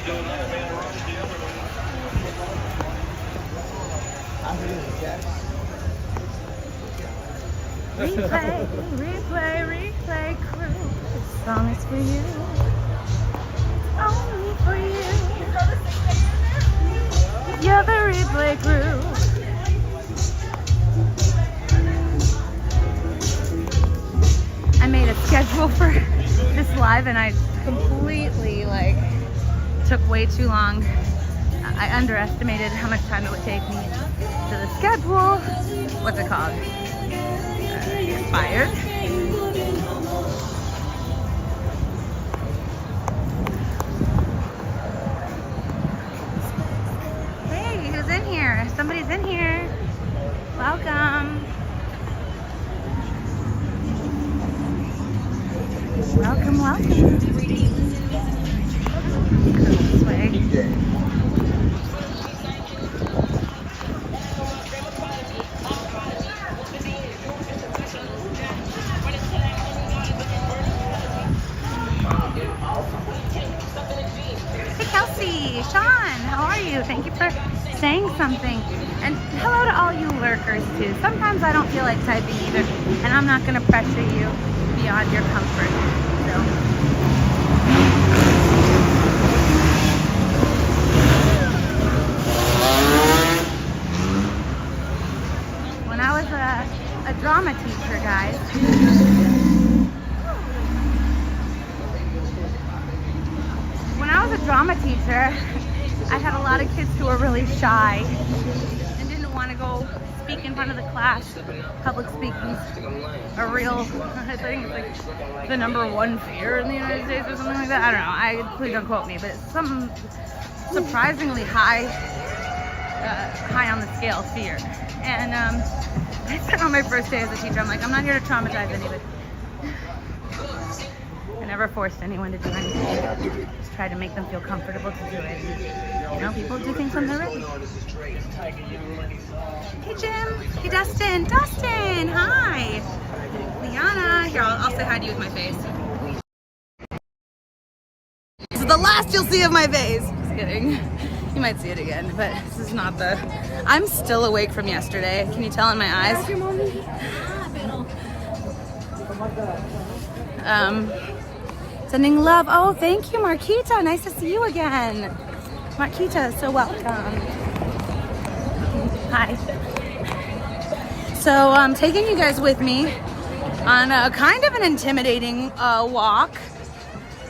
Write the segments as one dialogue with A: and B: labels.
A: Replay, replay, replay crew. This song is for you. Only for you. You're the replay crew. I made a schedule for this live and I completely took way too long. I underestimated how much time it would take me to the schedule. What's it called? Expired. Hey, who's in here? Somebody's in here. Welcome. Welcome, welcome. This way. Hey Kelsey, Sean, how are you? Thank you for saying something. And hello to all you lurkers too. Sometimes I don't feel like typing either, and I'm not going to pressure you beyond your comfort. So. When I was a drama teacher, guys. When I was a drama teacher, I had a lot of kids who were really shy and didn't want to go speak in front of the class. Public speaking a real, I think it's like the #1 fear in the United States or something like that. I don't know. Please don't quote me, but it's some surprisingly high on the scale of fear. And I said on my first day as a teacher, I'm like, I'm not here to traumatize anybody. I never forced anyone to do anything. Just tried to make them feel comfortable to do it. You know, people do things when they're ready. Hey Jim. Hey Dustin. Dustin, hi. Liana. Here, I'll say hi to you with my face. This is the last you'll see of my face. Just kidding. You might see it again, but this is not the... I'm still awake from yesterday. Can you tell in my eyes? Sending love. Oh, thank you, Marquita. Nice to see you again. Marquita, so welcome. Hi. So I'm taking you guys with me on a kind of an intimidating walk.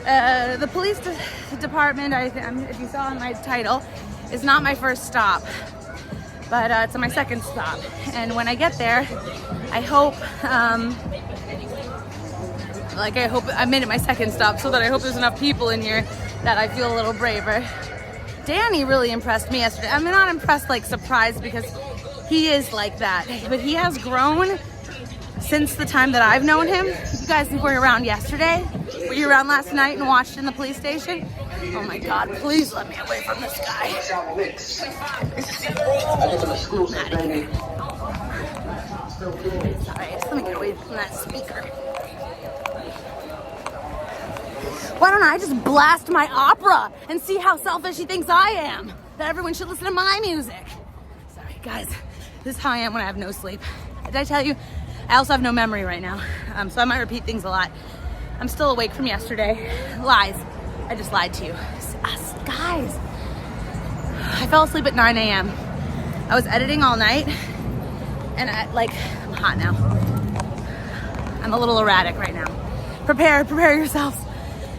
A: The police department, if you saw in my title, is not my first stop, but it's my second stop. And when I get there, I hope I made it my second stop, so that I hope there's enough people in here that I feel a little braver. Danny really impressed me yesterday. I'm not impressed, surprised, because he is like that, but he has grown since the time that I've known him. You guys were around yesterday. Were you around last night and watched in the police station? Oh my God, please let me away from this guy. Sorry, just let me get away from that speaker. Why don't I just blast my opera and see how selfish he thinks I am? That everyone should listen to my music. Sorry, guys. This is how I am when I have no sleep. Did I tell you? I also have no memory right now, so I might repeat things a lot. I'm still awake from yesterday. Lies. I just lied to you. Guys, I fell asleep at 9 a.m. I was editing all night, and I'm hot now. I'm a little erratic right now. Prepare yourselves.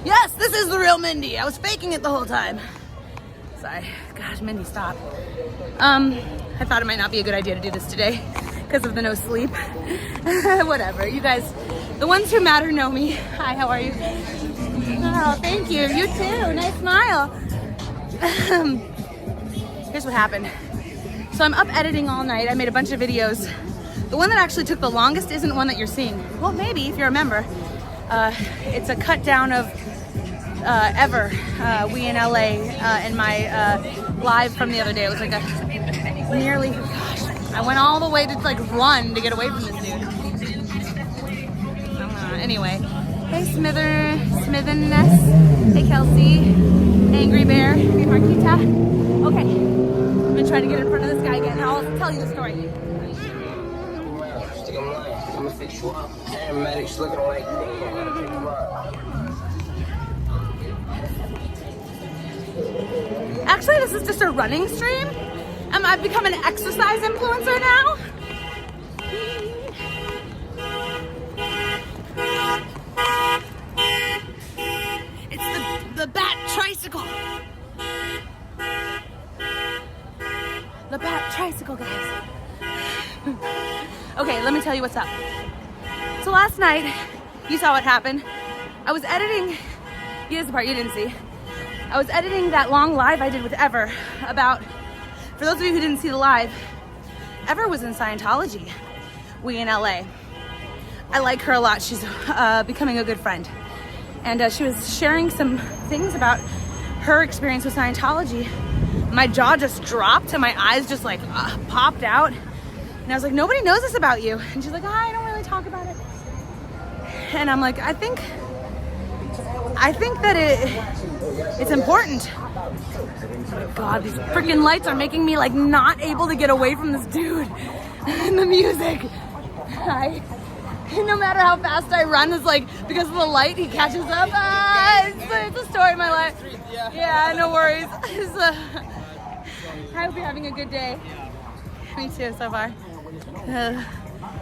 A: Yes, this is the real Mindy. I was faking it the whole time. Sorry. Gosh, Mindy, stop. I thought it might not be a good idea to do this today because of the no sleep. Whatever. You guys, the ones who matter know me. Hi, how are you? Oh, thank you. You too. Nice smile. Here's what happened. So I'm up editing all night. I made a bunch of videos. The one that actually took the longest isn't one that you're seeing. Well, maybe if you're a member. It's a cut down of Ever, We in LA, in my live from the other day. It was like a nearly, gosh, I went all the way to run to get away from this dude. Anyway, hey Smithenness, hey Kelsey, Angry my bear, mi Marquita. Okay, I'm gonna try to get in front of this guy again, and I'll tell you the story.
B: I'm gonna fix you up. Paramedics looking like
A: Actually, this is just a running stream. I've become an exercise influencer now. It's the Bat Tricycle. The Bat Tricycle, guys. Okay, let me tell you what's up. So last night, you saw what happened. I was editing, here's the part you didn't see. I was editing that long live I did with Ever about, for those of you who didn't see the live, Ever was in Scientology, we in LA. I like her a lot, she's becoming a good friend. And she was sharing some things about her experience with Scientology. My jaw just dropped and my eyes just like popped out. And I was like, nobody knows this about you. And she's like, I don't really talk about it. And I'm like, I think that it's important. Oh God, these freaking lights are making me like not able to get away from this dude and the music. No matter how fast I run, it's like, because of the light, he catches up. It's a story of my life. Yeah, no worries. I hope you're having a good day. Me too, so far.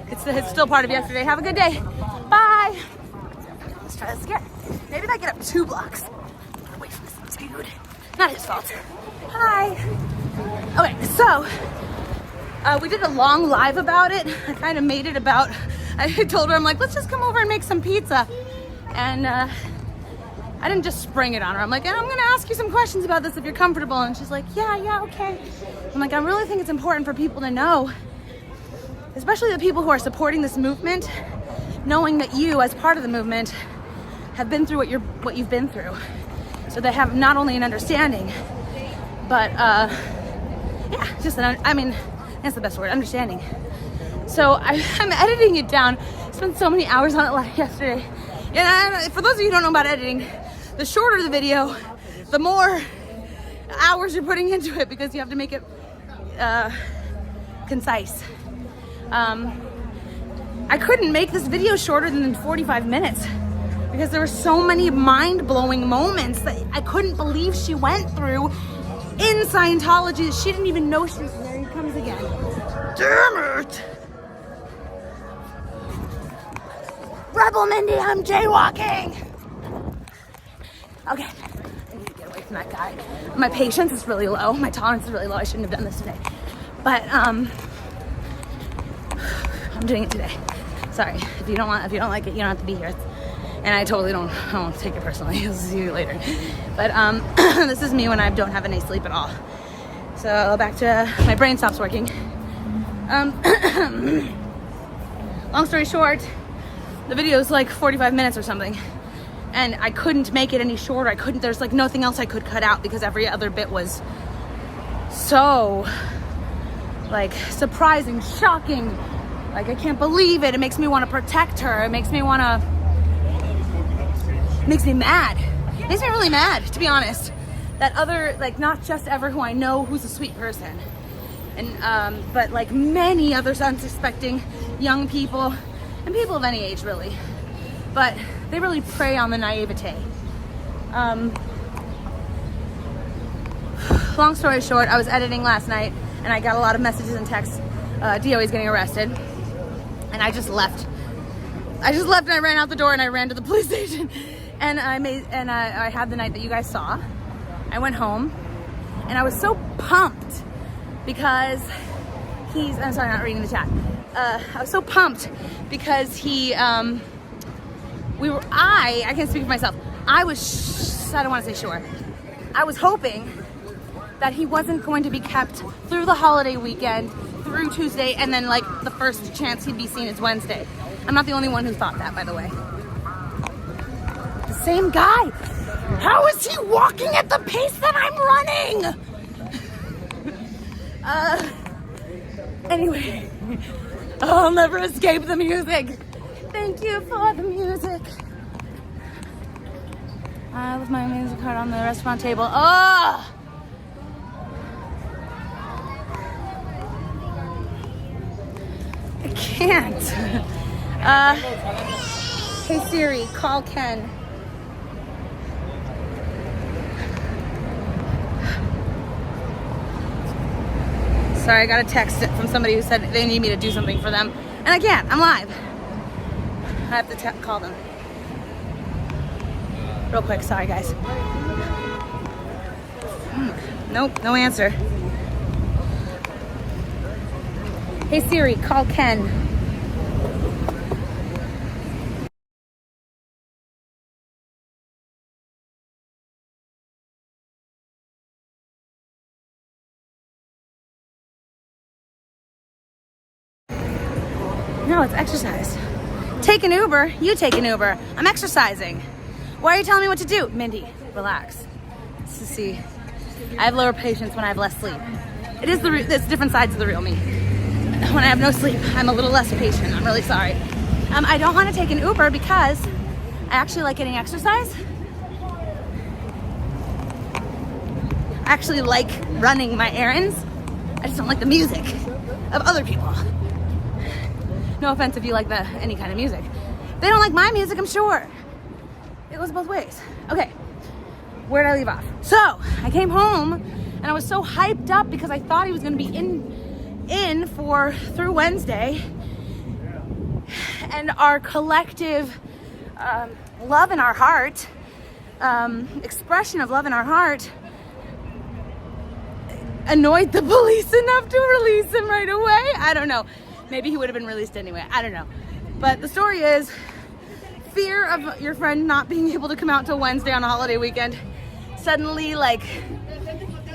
A: It's still part of yesterday. Have a good day. Bye. Let's try this again. Maybe if I get up 2 blocks. Get away from this dude. Not his fault. Hi. Okay, so we did a long live about it. I kind of made it about, I told her, I'm like, let's just come over and make some pizza. And I didn't just spring it on her. I'm like, and I'm gonna ask you some questions about this if you're comfortable. And she's like, yeah, okay. I'm like, I really think it's important for people to know, especially the people who are supporting this movement, knowing that you, as part of the movement, have been through what you've been through. So they have not only an understanding, but yeah, just I mean, that's the best word, understanding. So I'm editing it down. Spent so many hours on it yesterday. And for those of you who don't know about editing, the shorter the video, the more hours you're putting into it because you have to make it concise. I couldn't make this video shorter than 45 minutes because there were so many mind-blowing moments that I couldn't believe she went through in Scientology. She didn't even know she was there. He comes again. Damn it! Rebel Mindy, I'm jaywalking! Okay, I need to get away from that guy. My patience is really low. My tolerance is really low. I shouldn't have done this today. But I'm doing it today. Sorry, if you don't like it, you don't have to be here. And I totally don't take it personally. I'll see you later. But this is me when I don't have any sleep at all. So back to my brain stops working. Long story short, the video is like 45 minutes or something. And I couldn't make it any shorter. There's like nothing else I could cut out because every other bit was so like surprising, shocking. Like I can't believe it. It makes me want to protect her. It makes me mad. It makes me really mad, to be honest. That other, like not just Ever, who I know who's a sweet person. And but like many others unsuspecting young people and people of any age really. But they really prey on the naivete. Long story short, I was editing last night and I got a lot of messages and texts. DOA's getting arrested. And I just left. And I ran out the door and I ran to the police station. And I had the night that you guys saw. I went home and I was so pumped because I'm sorry, not reading the chat. I was so pumped because I can't speak for myself. I don't want to say sure. I was hoping that he wasn't going to be kept through the holiday weekend, through Tuesday, and then like the first chance he'd be seen is Wednesday. I'm not the only one who thought that, by the way. The same guy. How is he walking at the pace that I'm running? Anyway, I'll never escape the music. Thank you for the music. I left my music card on the restaurant table. Oh! I can't. Hey Siri, call Ken. Sorry, I got a text from somebody who said they need me to do something for them. And I can't, I'm live. I have to call them. Real quick, sorry guys. Nope, no answer. Hey Siri, call Ken. No, it's exercise. Take an Uber, you take an Uber. I'm exercising. Why are you telling me what to do? Mindy, relax. See, I have lower patience when I have less sleep. It's different sides of the real me. When I have no sleep, I'm a little less patient. I'm really sorry. I don't want to take an Uber because I actually like getting exercise. I actually like running my errands. I just don't like the music of other people. No offense if you like any kind of music. They don't like my music, I'm sure. It goes both ways. Okay, where did I leave off? So, I came home and I was so hyped up because I thought he was gonna be in through Wednesday. And our collective love in our heart, expression of love in our heart, annoyed the police enough to release him right away. I don't know. Maybe he would have been released anyway. I don't know. But the story is fear of your friend not being able to come out till Wednesday on a holiday weekend. Suddenly, like,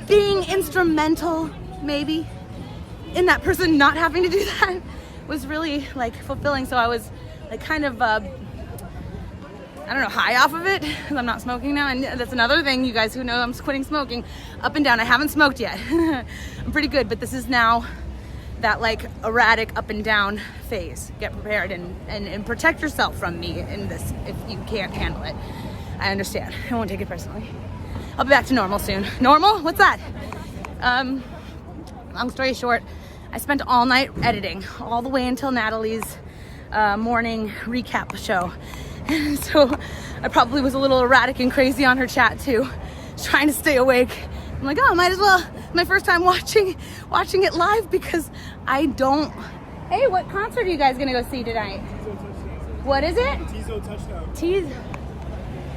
A: being instrumental, maybe, in that person not having to do that was really, like, fulfilling. So I was, like, kind of, I don't know, high off of it because I'm not smoking now. And that's another thing, you guys who know I'm quitting smoking. Up and down. I haven't smoked yet. I'm pretty good, but this is now that like erratic up and down phase. Get prepared and protect yourself from me in this if you can't handle it. I understand. I won't take it personally. I'll be back to normal soon. Normal? What's that? Long story short, I spent all night editing, all the way until Natalie's morning recap show. And so I probably was a little erratic and crazy on her chat too, trying to stay awake. I'm like, oh, might as well. My first time watching it live because I don't. Hey, what concert are you guys gonna go see tonight? What is it?
C: Tizo Touchdown.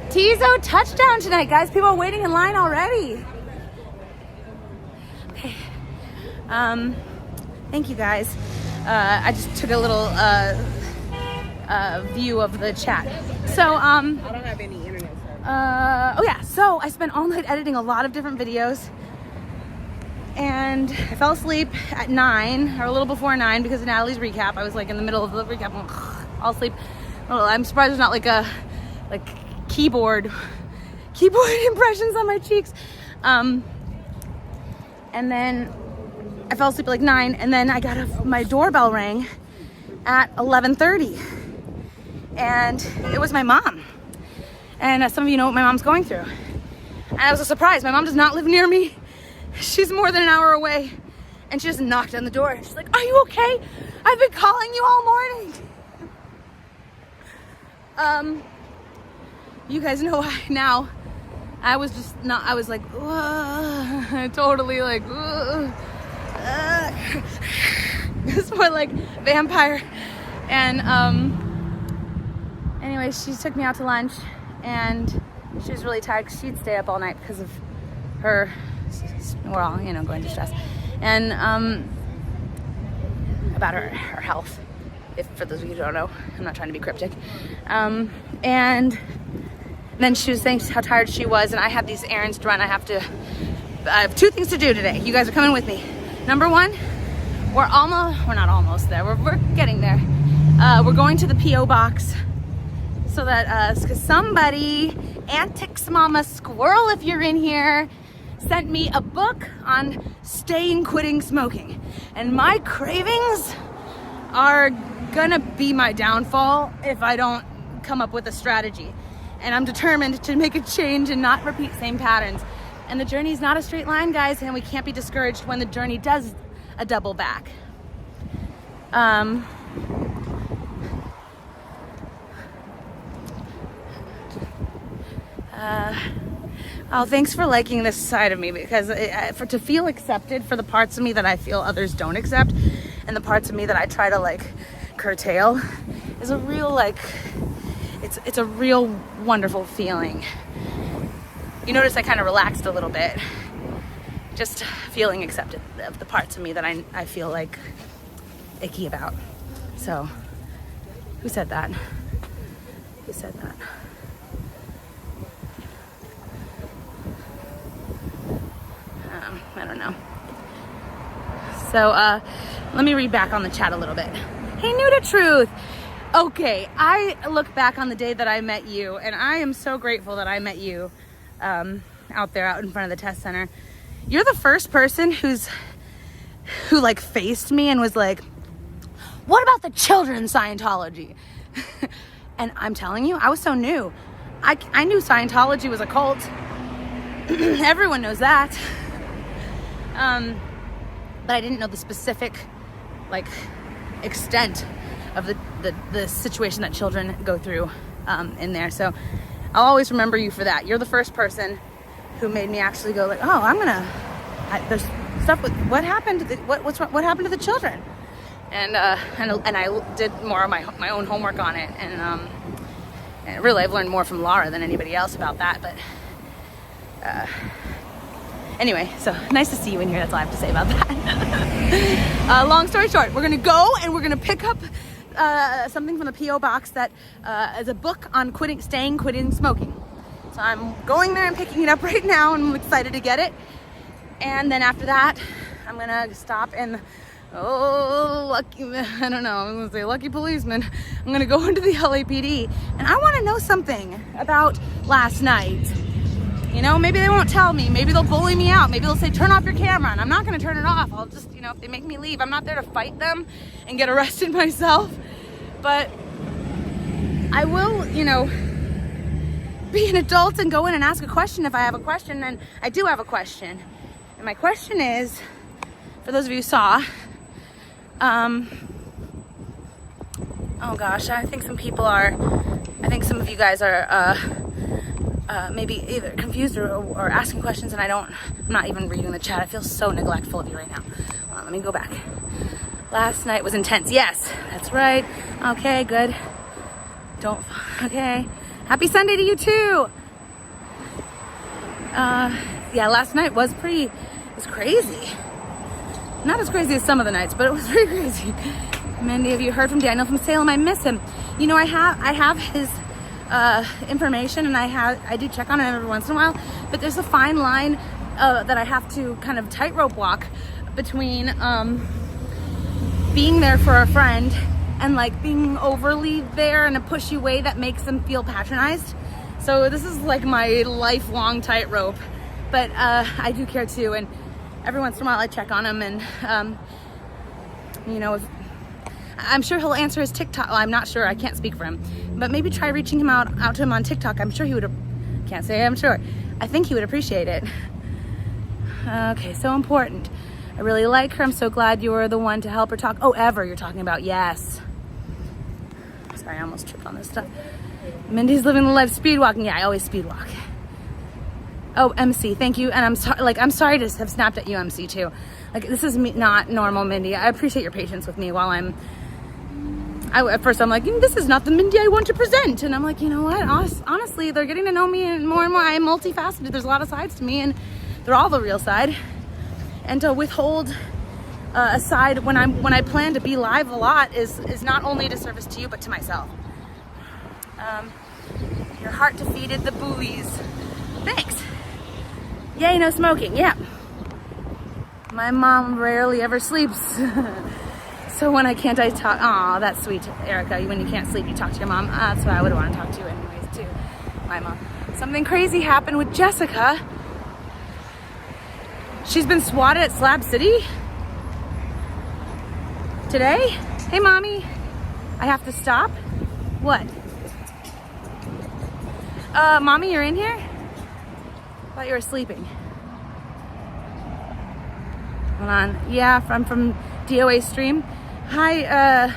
A: Tizo Touchdown tonight, guys. People are waiting in line already. Okay. Thank you guys. I just took a little view of the chat. So
C: I don't have any internet.
A: oh yeah, so I spent all night editing a lot of different videos. And I fell asleep at 9 or a little before 9 because of Natalie's recap. I was like in the middle of the recap, all asleep. Oh, I'm surprised there's not like keyboard impressions on my cheeks. And then I fell asleep at like 9, and then I got my doorbell rang at 11:30, and it was my mom. And some of you know what my mom's going through. And it was a surprise. My mom does not live near me. She's more than an hour away, and she just knocked on the door. She's like, "Are you okay? I've been calling you all morning." You guys know now. I was just not. I was like, totally like, it's more like vampire. And anyway, she took me out to lunch, and she was really tired because she'd stay up all night because of her. We're all, going to stress, and about her health. If for those of you who don't know, I'm not trying to be cryptic. And then she was saying how tired she was, and I had these errands to run. I have 2 things to do today. You guys are coming with me. Number 1, we're not almost there. We're getting there. We're going to the P.O. box so that because somebody, Antics Mama Squirrel, if you're in here, sent me a book on quitting smoking, and my cravings are gonna be my downfall if I don't come up with a strategy. And I'm determined to make a change and not repeat same patterns. And the journey is not a straight line, guys, and we can't be discouraged when the journey does a double back. Oh, thanks for liking this side of me, because to feel accepted for the parts of me that I feel others don't accept, and the parts of me that I try to like curtail, is a real like, it's a real wonderful feeling. You notice I kind of relaxed a little bit, just feeling accepted of the parts of me that I feel like icky about. So, who said that? Who said that? I don't know. So, let me read back on the chat a little bit. Hey, New to Truth. Okay, I look back on the day that I met you, and I am so grateful that I met you out there, out in front of the test center. You're the first person who like faced me and was like, what about the children in Scientology? And I'm telling you, I was so new. I knew Scientology was a cult. Everyone knows that. But I didn't know the specific like extent of the situation that children go through in there. So I'll always remember you for that. You're the first person who made me actually go like, oh, there's stuff with what happened to what happened to the children, and I did more of my own homework on it, and really I've learned more from Laura than anybody else about that. But anyway, so nice to see you in here. That's all I have to say about that. Long story short, we're gonna go and we're gonna pick up something from the P.O. box that is a book on quitting smoking. So I'm going there and picking it up right now, and I'm excited to get it. And then after that, I'm gonna stop and lucky policeman. I'm gonna go into the LAPD, and I want to know something about last night. You know, maybe they won't tell me. Maybe they'll bully me out. Maybe they'll say, turn off your camera. And I'm not going to turn it off. I'll just, if they make me leave, I'm not there to fight them and get arrested myself. But I will, be an adult and go in and ask a question if I have a question. And I do have a question. And my question is, for those of you who saw, oh gosh, I think some of you guys are, maybe either confused or asking questions, and I'm not even reading the chat. I feel so neglectful of you right now. Hold on, let me go back. Last night was intense. Yes, that's right. Okay, good. Okay. Happy Sunday to you too. Yeah, last night was crazy. Not as crazy as some of the nights, but it was pretty crazy. Mindy, have you heard from Daniel from Salem? I miss him. I have his information, and I do check on him every once in a while, but there's a fine line that I have to kind of tightrope walk between being there for a friend and like being overly there in a pushy way that makes them feel patronized. So this is like my lifelong tightrope, but I do care too, and every once in a while I check on him, and if I'm sure he'll answer his TikTok. Well, I'm not sure. I can't speak for him. But maybe try reaching him out to him on TikTok. I'm sure he would. Can't say I'm sure. I think he would appreciate it. Okay, so important. I really like her. I'm so glad you were the one to help her talk. Oh, Ever you're talking about. Yes. Sorry, I almost tripped on this stuff. Mindy's living the life speed walking. Yeah, I always speed walk. Oh, MC, thank you. And I'm sorry to have snapped at you, MC, too. Like, this is not normal, Mindy. I appreciate your patience with me while at first I'm like, this is not the Mindy I want to present. And I'm like, you know what? Honestly, they're getting to know me more and more. I am multifaceted. There's a lot of sides to me, and they're all the real side. And to withhold a side when I plan to be live a lot is not only a disservice to you, but to myself. Your heart defeated the bullies. Thanks. Yay, no smoking. Yeah. My mom rarely ever sleeps. So when I can't, I talk. Aw, that's sweet, Erica. When you can't sleep, you talk to your mom. That's what I would want to talk to you anyways, too. My mom. Something crazy happened with Jessica. She's been swatted at Slab City today. Hey, Mommy. I have to stop. What? Mommy, you're in here? Thought you were sleeping. Hold on. Yeah, I'm from DOA stream. Hi,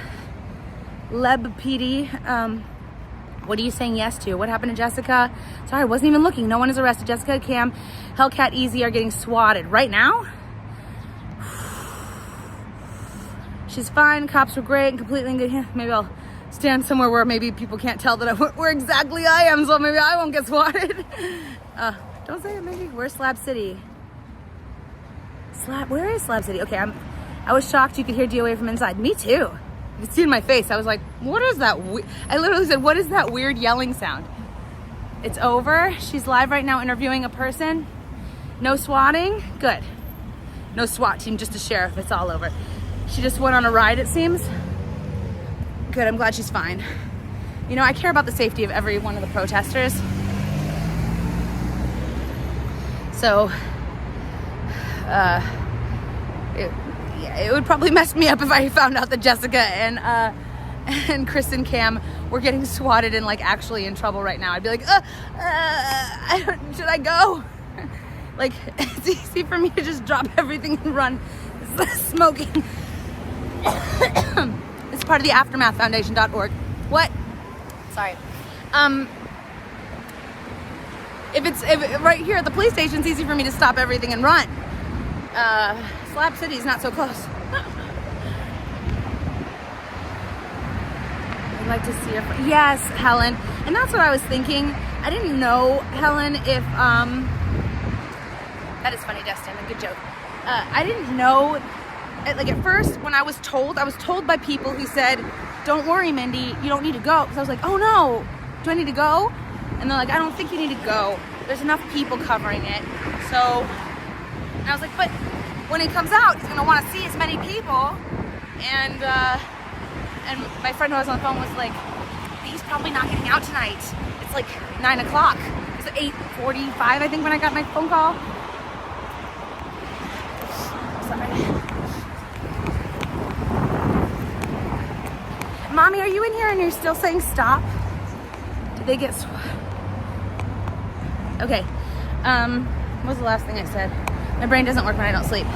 A: LAPD. What are you saying yes to? What happened to Jessica? Sorry, I wasn't even looking. No one is arrested. Jessica, Cam, Hellcat, Easy are getting swatted right now. She's fine. Cops were great and completely in good hands. Maybe I'll stand somewhere where maybe people can't tell that where exactly I am, so maybe I won't get swatted. Don't say it, maybe. Where's Slab City? Where is Slab City? Okay, I was shocked you could hear DOA from inside. Me too. You could see it in my face. I was like, what is that? I literally said, what is that weird yelling sound? It's over. She's live right now interviewing a person. No swatting. Good. No SWAT team, just a sheriff. It's all over. She just went on a ride, it seems. Good, I'm glad she's fine. You know, I care about the safety of every one of the protesters. So, it would probably mess me up if I found out that Jessica and Chris and Cam were getting swatted and like actually in trouble right now. I'd be like, should I go? Like, it's easy for me to just drop everything and run. Smoking. It's part of the aftermathfoundation.org. What? Sorry. If right here at the police station, it's easy for me to stop everything and run. Slab City is not so close. I'd like to see her. Yes, Helen. And that's what I was thinking. I didn't know, Helen, if that is funny, Destin. A good joke. I didn't know. Like at first, when I was told by people who said, "Don't worry, Mindy, you don't need to go." Because I was like, "Oh no, do I need to go?" And they're like, "I don't think you need to go. There's enough people covering it." So, and I was like, "But when it comes out, he's gonna want to see as many people." And my friend who I was on the phone was like, "He's probably not getting out tonight. It's like 9 o'clock. It's 8:45, I think, when I got my phone call." Sorry. Mommy, are you in here and you're still saying stop? Did they get Okay. What was the last thing I said? My brain doesn't work when I don't sleep.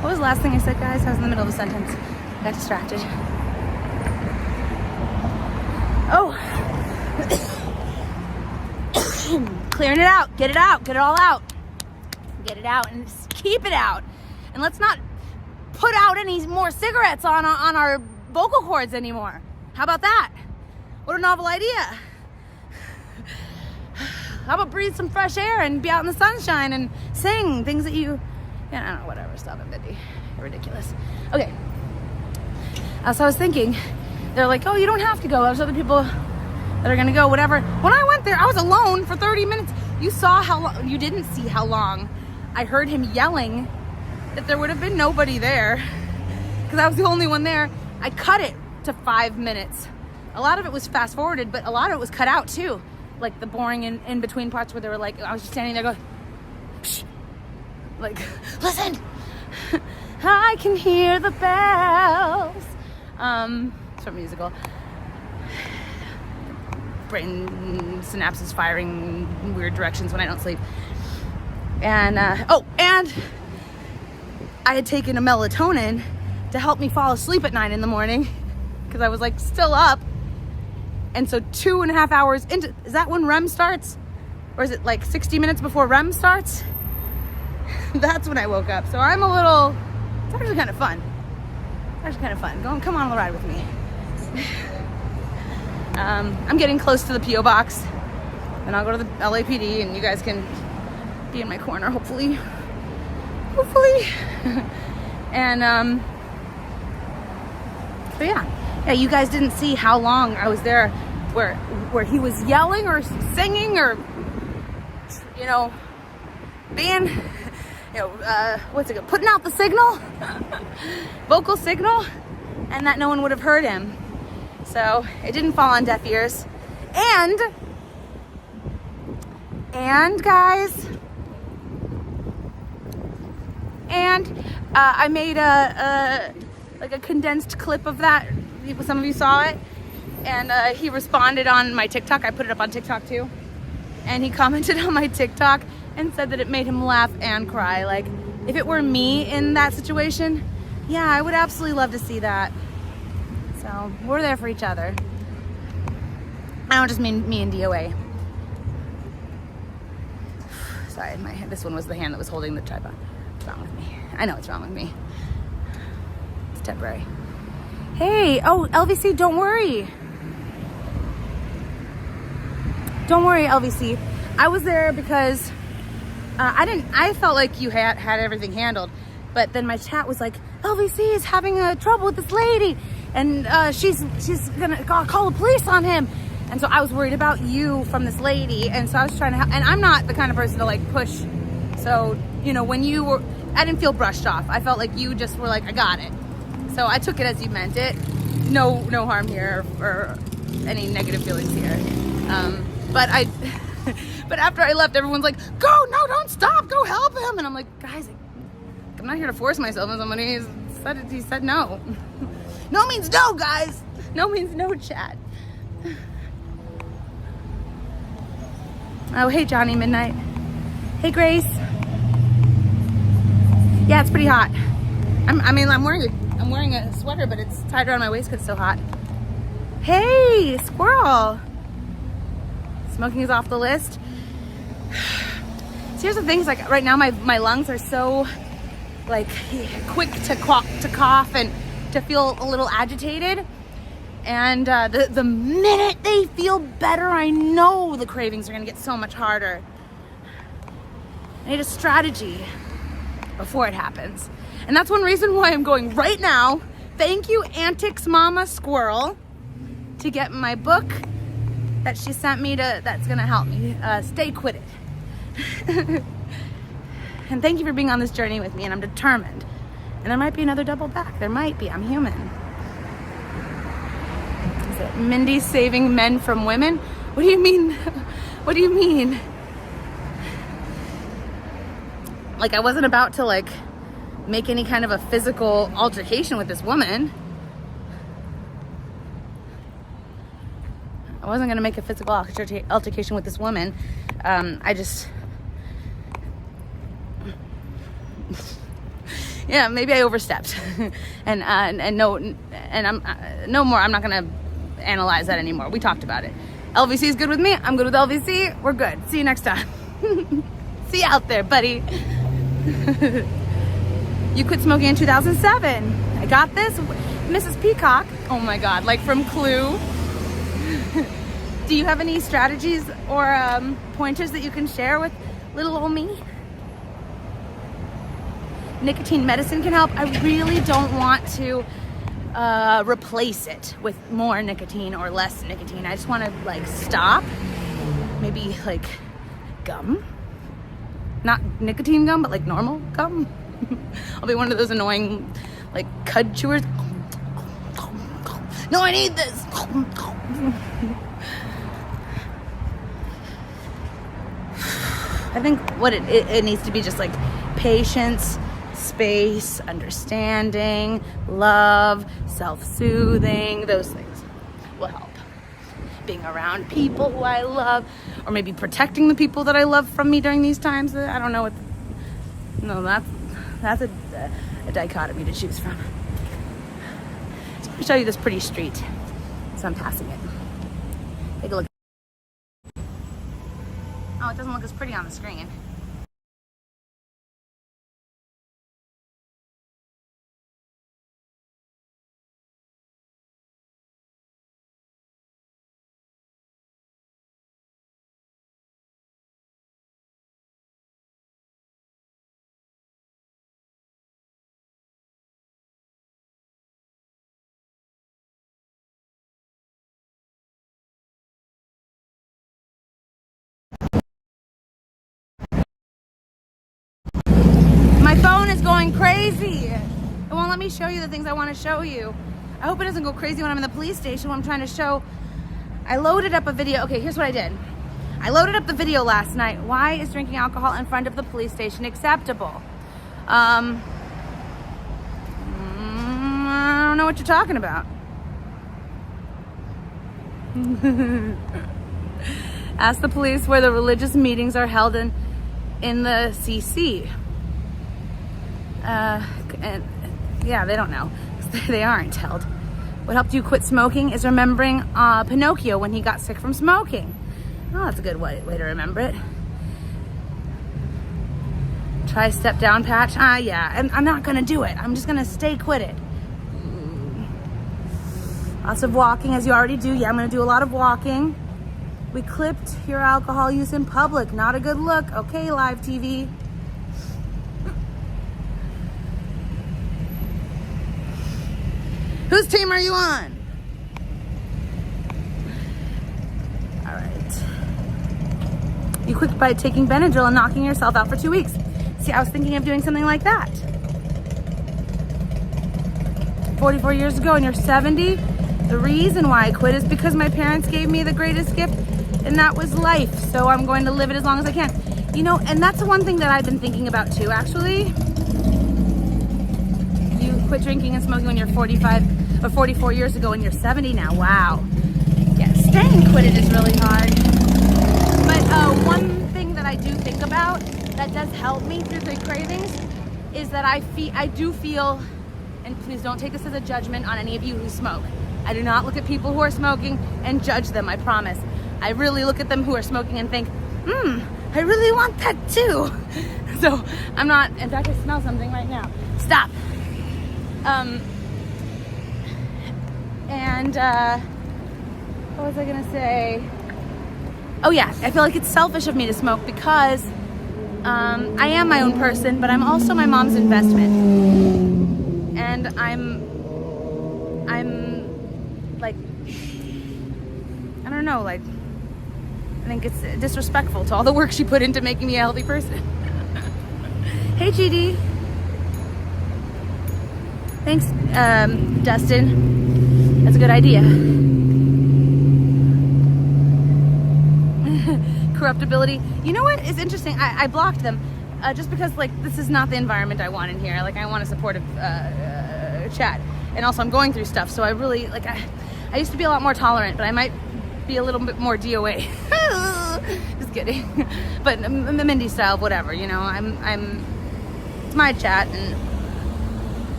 A: What was the last thing I said, guys? I was in the middle of a sentence. I got distracted. Oh. Clearing it out. Get it out. Get it all out. Get it out and just keep it out. And let's not put out any more cigarettes on our vocal cords anymore. How about that? What a novel idea. How about breathe some fresh air and be out in the sunshine and sing things that you, I don't know, whatever, stop it, Mindy. You're ridiculous. Okay. So I was thinking, they're like, oh, you don't have to go. There's other people that are gonna go, whatever. When I went there, I was alone for 30 minutes. You saw how long, you didn't see how long I heard him yelling that there would have been nobody there because I was the only one there. I cut it to 5 minutes. A lot of it was fast forwarded, but a lot of it was cut out too. Like the boring in between parts where they were like, I was just standing there going, psh, like, listen, I can hear the bells. It's from a musical. Brain synapses firing in weird directions when I don't sleep. And, and I had taken a melatonin to help me fall asleep at 9 in the morning because I was like still up. And so 2.5 hours into, is that when REM starts? Or is it like 60 minutes before REM starts? That's when I woke up. So I'm a little, it's actually kind of fun. Come on the ride with me. I'm getting close to the P.O. box. Then I'll go to the LAPD and you guys can be in my corner, hopefully. And, but yeah, you guys didn't see how long I was there where he was yelling or singing or, being, putting out the signal, vocal signal, and that no one would have heard him. So it didn't fall on deaf ears. And guys, I made a condensed clip of that. Some of you saw it. And he responded on my TikTok. I put it up on TikTok too. And he commented on my TikTok and said that it made him laugh and cry. Like, if it were me in that situation, yeah, I would absolutely love to see that. So we're there for each other. I don't just mean me and DOA. Sorry, this one was the hand that was holding the tripod. What's wrong with me? I know what's wrong with me. It's temporary. Hey, oh, LVC, don't worry. Don't worry, LVC. I was there because I felt like you had everything handled, but then my chat was like, LVC is having trouble with this lady, and she's gonna call the police on him. And so I was worried about you from this lady, and so I was trying to help. And I'm not the kind of person to like push. So, you know, when you were, I didn't feel brushed off. I felt like you just were like, I got it. So I took it as you meant it. No harm here or any negative feelings here. But after I left, everyone's like, go, no, don't stop, go help him. And I'm like, guys, I'm not here to force myself on somebody. He said no. No means no, guys. No means no, chat. Oh, hey, Johnny Midnight. Hey, Grace. Yeah, it's pretty hot. I'm wearing a sweater, but it's tied around my waist because it's so hot. Hey, squirrel. Smoking is off the list. So here's the thing, like right now my lungs are so like quick to cough and to feel a little agitated. And the minute they feel better, I know the cravings are gonna get so much harder. I need a strategy before it happens. And that's one reason why I'm going right now. Thank you, Antics Mama Squirrel, to get my book that she sent me that's gonna help me stay quitted. And thank you for being on this journey with me, and I'm determined. And there might be another double back. There might be. I'm human. Is it Mindy saving men from women? What do you mean? What do you mean? Like, I wasn't about to like make any kind of a physical altercation with this woman. I wasn't gonna make a physical altercation with this woman. I just, yeah, maybe I overstepped, and I'm no more. I'm not gonna analyze that anymore. We talked about it. LVC is good with me. I'm good with LVC. We're good. See you next time. See you out there, buddy. You quit smoking in 2007. I got this, Mrs. Peacock. Oh my God, like from Clue. Do you have any strategies or pointers that you can share with little old me? Nicotine medicine can help. I really don't want to replace it with more nicotine or less nicotine. I just want to like stop. Maybe like gum. Not nicotine gum, but like normal gum. I'll be one of those annoying like cud chewers. No, I need this. I think what it needs to be just like patience, space, understanding, love, self-soothing. Those things will help. Being around people who I love, or maybe protecting the people that I love from me during these times. I don't know what. No, that's a dichotomy to choose from. So I'll show you this pretty street. So I'm passing it. Take a look. Oh, it doesn't look as pretty on the screen. My phone is going crazy. It won't let me show you the things I want to show you. I hope it doesn't go crazy when I'm in the police station when I'm trying to show. I loaded up a video. Okay, here's what I did. I loaded up the video last night. Why is drinking alcohol in front of the police station acceptable? I don't know what you're talking about. Ask the police where the religious meetings are held in the CC. And yeah, they don't know. They aren't held. What helped you quit smoking is remembering Pinocchio when he got sick from smoking. Oh, that's a good way to remember it. Try step down patch. Yeah, I'm not gonna do it. I'm just gonna stay quitted. Lots of walking, as you already do. Yeah, I'm gonna do a lot of walking. We clipped your alcohol use in public. Not a good look. Okay, live TV. Whose team are you on? All right. You quit by taking Benadryl and knocking yourself out for 2 weeks. See, I was thinking of doing something like that. 44 years ago and you're 70. The reason why I quit is because my parents gave me the greatest gift, and that was life. So I'm going to live it as long as I can. You know, and that's the one thing that I've been thinking about too, actually. You quit drinking and smoking when you're 45 or 44 years ago and you're 70 now. Wow. Yeah, staying quitted is really hard. But one thing that I do think about that does help me through the cravings is that I do feel, and please don't take this as a judgment on any of you who smoke. I do not look at people who are smoking and judge them, I promise. I really look at them who are smoking and think, I really want that too. So I'm not, in fact, I smell something right now. Stop. What was I gonna say? Oh yeah, I feel like it's selfish of me to smoke because I am my own person, but I'm also my mom's investment. And I'm like, I don't know, like, I think it's disrespectful to all the work she put into making me a healthy person. Hey, GD. Thanks, Dustin. That's a good idea. Corruptibility. You know what is interesting? I blocked them just because, like, this is not the environment I want in here. Like, I want a supportive chat. And also, I'm going through stuff, so I really, like, I used to be a lot more tolerant, but I might be a little bit more DOA. Just kidding. But Mindy style, whatever, you know. It's my chat,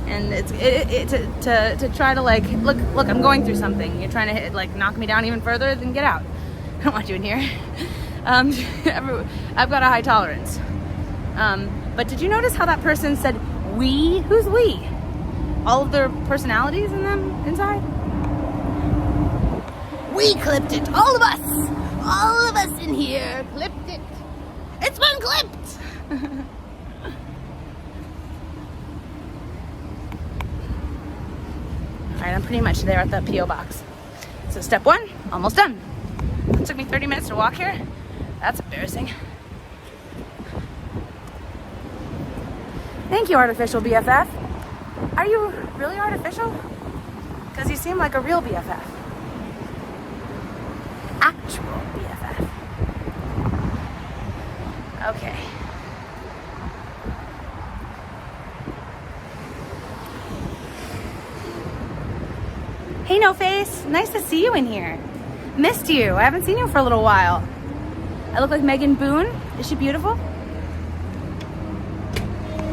A: and it's to try to, like, look, I'm going through something. You're trying to like knock me down even further, then get out. I don't want you in here. I've got a high tolerance. But did you notice how that person said we? Who's we? All of their personalities in them inside? We clipped it. All of us in here clipped it. It's been clipped. All right, I'm pretty much there at the P.O. box. So step 1, almost done. It took me 30 minutes to walk here. That's embarrassing. Thank you, artificial BFF. Are you really artificial? Because you seem like a real BFF. Actual BFF. Okay. Hey, No Face. Nice to see you in here. Missed you. I haven't seen you for a little while. I look like Megan Boone. Is she beautiful?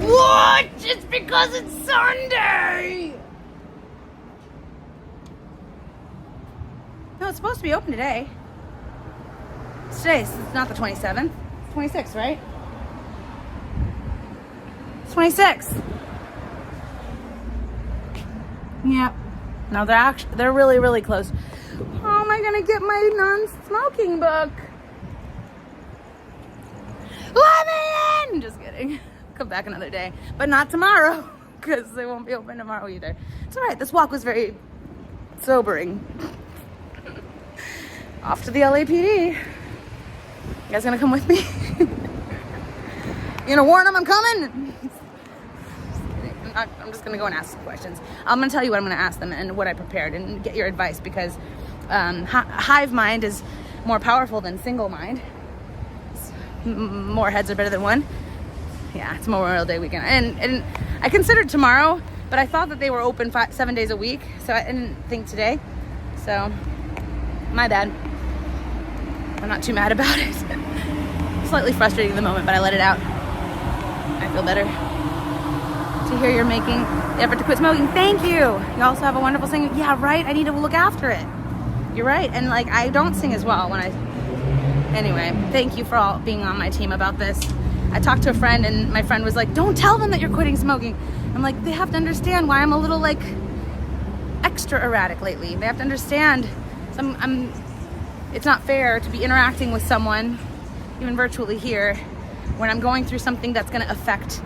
A: What? It's because it's Sunday. No, it's supposed to be open today. It's today. It's not the 27th. It's 26th, right? It's 26th. Yep. No, they're really, really close. How am I gonna get my non-smoking book? Let me in! Just kidding. Come back another day, but not tomorrow because they won't be open tomorrow either. It's all right. This walk was very sobering. Off to the LAPD. You guys gonna come with me? You gonna warn them I'm coming? I'm just gonna go and ask some questions. I'm gonna tell you what I'm gonna ask them and what I prepared and get your advice because hive mind is more powerful than single mind. More heads are better than one. Yeah, it's Memorial Day weekend. And I considered tomorrow, but I thought that they were open 7 days a week, so I didn't think today. So My bad. I'm not too mad about it. Slightly frustrating in the moment, but I let it out. I feel better. To hear you're making the effort to quit smoking. Thank you. You also have a wonderful singing. Yeah, right. I need to look after it. You're right. And like, I don't sing as well when I... Anyway, thank you for all being on my team about this. I talked to a friend and my friend was like, don't tell them that you're quitting smoking. I'm like, they have to understand why I'm a little like extra erratic lately. They have to understand it's not fair to be interacting with someone, even virtually here, when I'm going through something that's going to affect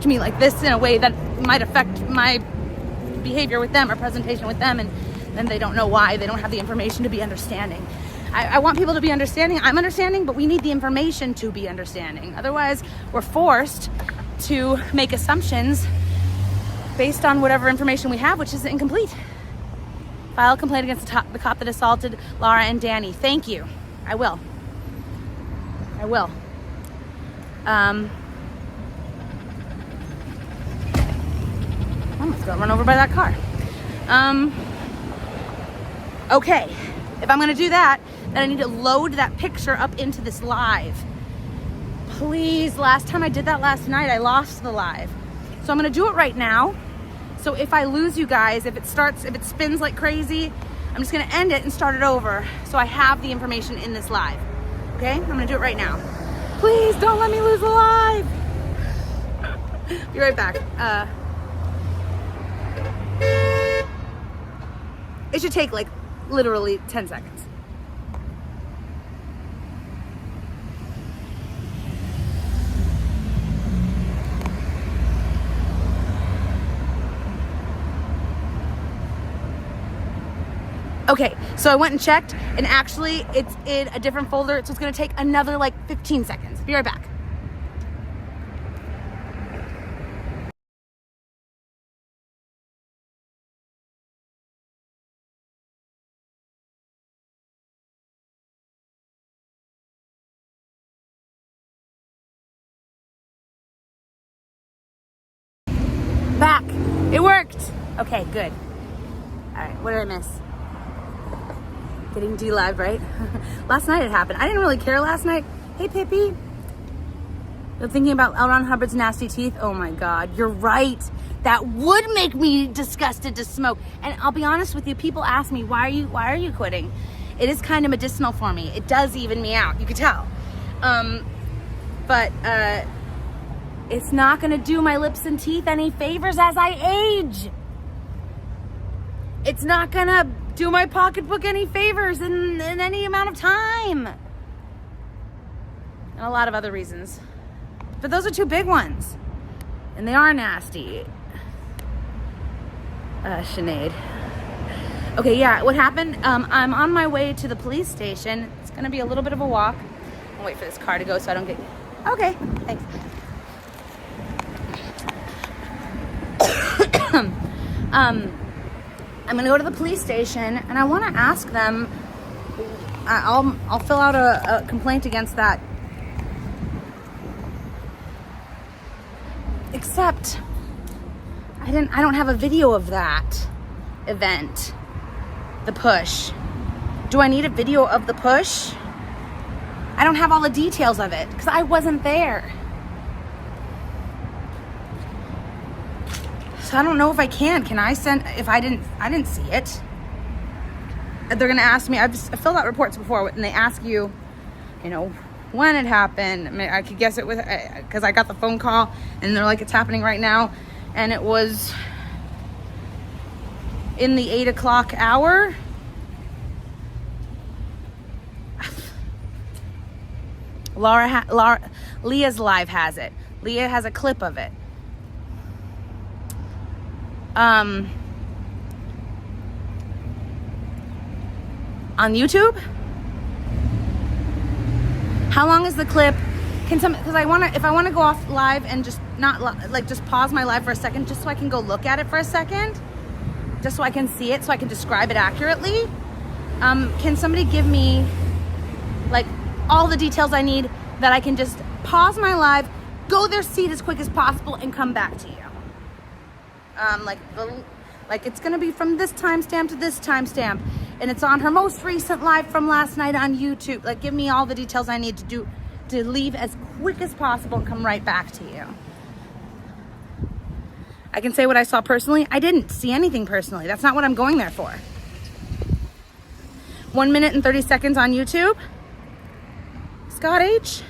A: me like this in a way that might affect my behavior with them or presentation with them, and then they don't know why. They don't have the information to be understanding. I want people to be understanding. I'm understanding, but we need the information to be understanding. Otherwise, we're forced to make assumptions based on whatever information we have, which is incomplete. File a complaint against the cop that assaulted Laura and Danny. Thank you. I will. I almost got run over by that car. Okay. If I'm going to do that, then I need to load that picture up into this live. Please, last time I did that last night, I lost the live. So I'm going to do it right now. So if I lose you guys, if it spins like crazy, I'm just going to end it and start it over so I have the information in this live. Okay? I'm going to do it right now. Please don't let me lose the live. Be right back. It should take like literally 10 seconds. Okay, so I went and checked, and actually it's in a different folder, so it's gonna take another like 15 seconds. Be right back. Back. It worked. Okay, good. All right, what did I miss? Getting D-Live, right? Last night it happened. I didn't really care last night. Hey, Pippi. You're thinking about L. Ron Hubbard's nasty teeth? Oh my God, you're right. That would make me disgusted to smoke. And I'll be honest with you, people ask me, why are you quitting? It is kind of medicinal for me. It does even me out, you could tell. But it's not gonna do my lips and teeth any favors as I age. It's not gonna do my pocketbook any favors in any amount of time. And a lot of other reasons. But those are two big ones. And they are nasty. Sinead. Okay, yeah, what happened? I'm on my way to the police station. It's gonna be a little bit of a walk. I'll wait for this car to go so I don't get... Okay, thanks. I'm gonna go to the police station and I wanna ask them, I'll fill out a complaint against that. Except, I don't have a video of that event, the push. Do I need a video of the push? I don't have all the details of it because I wasn't there. So I don't know if I can. Can I send, if I didn't see it. They're gonna ask me, I've filled out reports before and they ask you, when it happened. I mean, I could guess it with, because I got the phone call and they're like, it's happening right now. And it was in the 8 o'clock hour. Leah's live has it. Leah has a clip of it. On YouTube? How long is the clip? Because if I want to go off live and just just pause my live for a second, just so I can go look at it for a second, just so I can see it, so I can describe it accurately. Can somebody give me like all the details I need that I can just pause my live, go there, see it as quick as possible, and come back to you? Like, it's gonna be from this timestamp to this timestamp, and it's on her most recent live from last night on YouTube. Like, give me all the details I need to leave as quick as possible and come right back to you. I can say what I saw personally. I didn't see anything personally. That's not what I'm going there for. 1 minute and 30 seconds on YouTube. Scott H.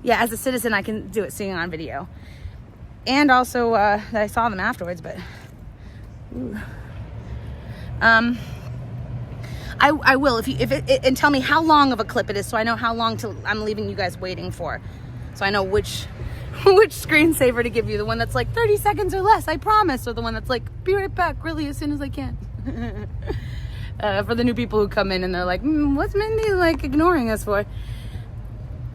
A: Yeah, as a citizen, I can do it seeing on video. And also that I saw them afterwards, but ooh. I will and tell me how long of a clip it is, so I know how long I'm leaving you guys waiting for, so I know which screensaver to give you. The one that's like 30 seconds or less, I promise, or the one that's like, be right back, really, as soon as I can. For the new people who come in and they're like, what's Mindy like ignoring us for?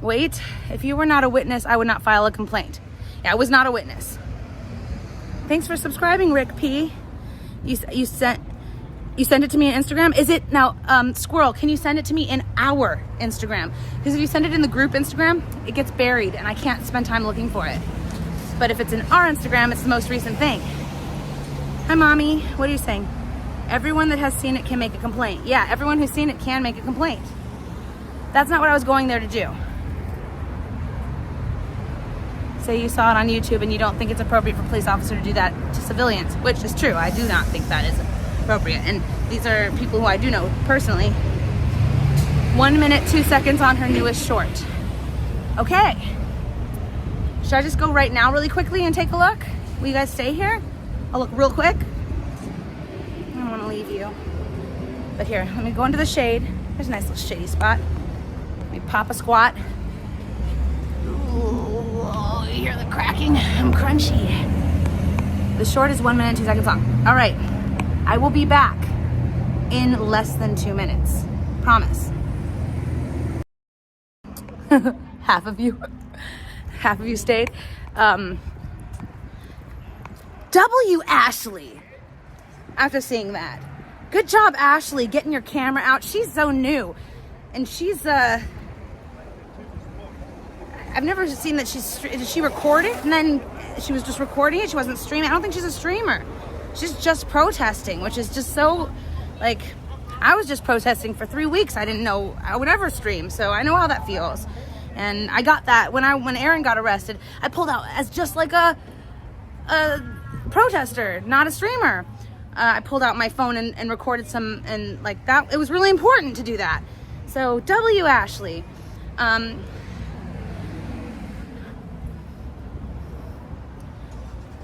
A: Wait, if you were not a witness, I would not file a complaint. Yeah, I was not a witness. Thanks for subscribing, Rick P. You sent it to me on Instagram? Is it now, Squirrel, can you send it to me in our Instagram? Because if you send it in the group Instagram, it gets buried and I can't spend time looking for it. But if it's in our Instagram, it's the most recent thing. Hi, Mommy. What are you saying? Everyone that has seen it can make a complaint. Yeah, everyone who's seen it can make a complaint. That's not what I was going there to do. Say you saw it on YouTube and you don't think it's appropriate for a police officer to do that to civilians, which is true. I do not think that is appropriate. And these are people who I do know personally. 1 minute, 2 seconds on her newest short. Okay. Should I just go right now really quickly and take a look? Will you guys stay here? I'll look real quick. I don't want to leave you. But here, let me go into the shade. There's a nice little shady spot. Let me pop a squat. Ooh, you hear the cracking? I'm crunchy. The short is 1 minute, 2 seconds long. All right. I will be back in less than 2 minutes. Promise. Half of you stayed. W. Ashley. After seeing that, good job, Ashley, getting your camera out. She's so new, and she's I've never seen that did she record it and then she was just recording it? She wasn't streaming. I don't think she's a streamer. She's just protesting, which is just so, like, I was just protesting for 3 weeks. I didn't know I would ever stream, so I know how that feels. And I got that when Aaron got arrested. I pulled out as just like a protester, not a streamer. I pulled out my phone and recorded some, and like that. It was really important to do that. So W. Ashley.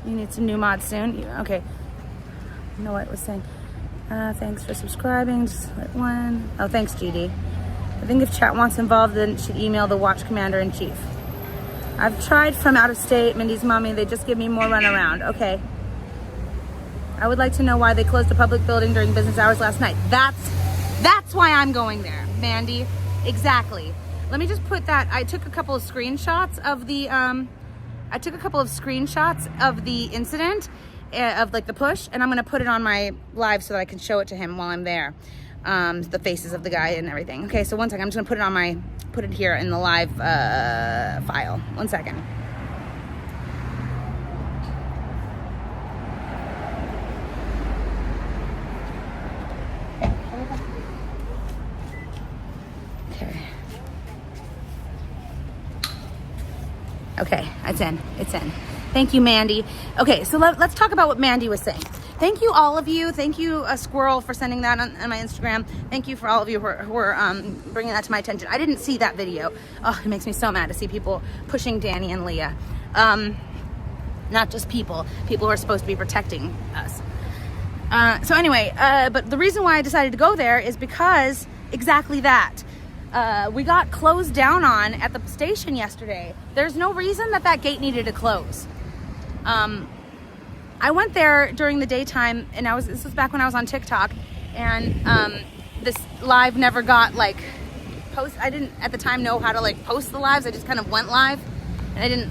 A: You need some new mods soon. Okay. I know what it was saying. Thanks for subscribing. Just let one. Oh, thanks, GD. I think if chat wants involved, then it should email the watch commander in chief. I've tried from out of state, Mindy's mommy. They just give me more runaround. Okay. I would like to know why they closed a public building during business hours last night. That's why I'm going there, Mandy. Exactly. Let me just put that. I took a couple of screenshots of the incident of like the push, and I'm gonna put it on my live so that I can show it to him while I'm there. The faces of the guy and everything. Okay, so 1 second. I'm just gonna put it here in the live file. 1 second. Okay, it's in. Thank you, Mandy. Okay, so let's talk about what Mandy was saying. Thank you, all of you. Thank you, Squirrel, for sending that on my Instagram. Thank you for all of you who are bringing that to my attention. I didn't see that video. Oh, it makes me so mad to see people pushing Danny and Leah. Not just people who are supposed to be protecting us. So anyway, but the reason why I decided to go there is because exactly that. We got closed down on at the station yesterday. There's no reason that gate needed to close. I went there during the daytime, and this was back when I was on TikTok, and this live never got like post. I didn't at the time know how to like post the lives. I just kind of went live, and I didn't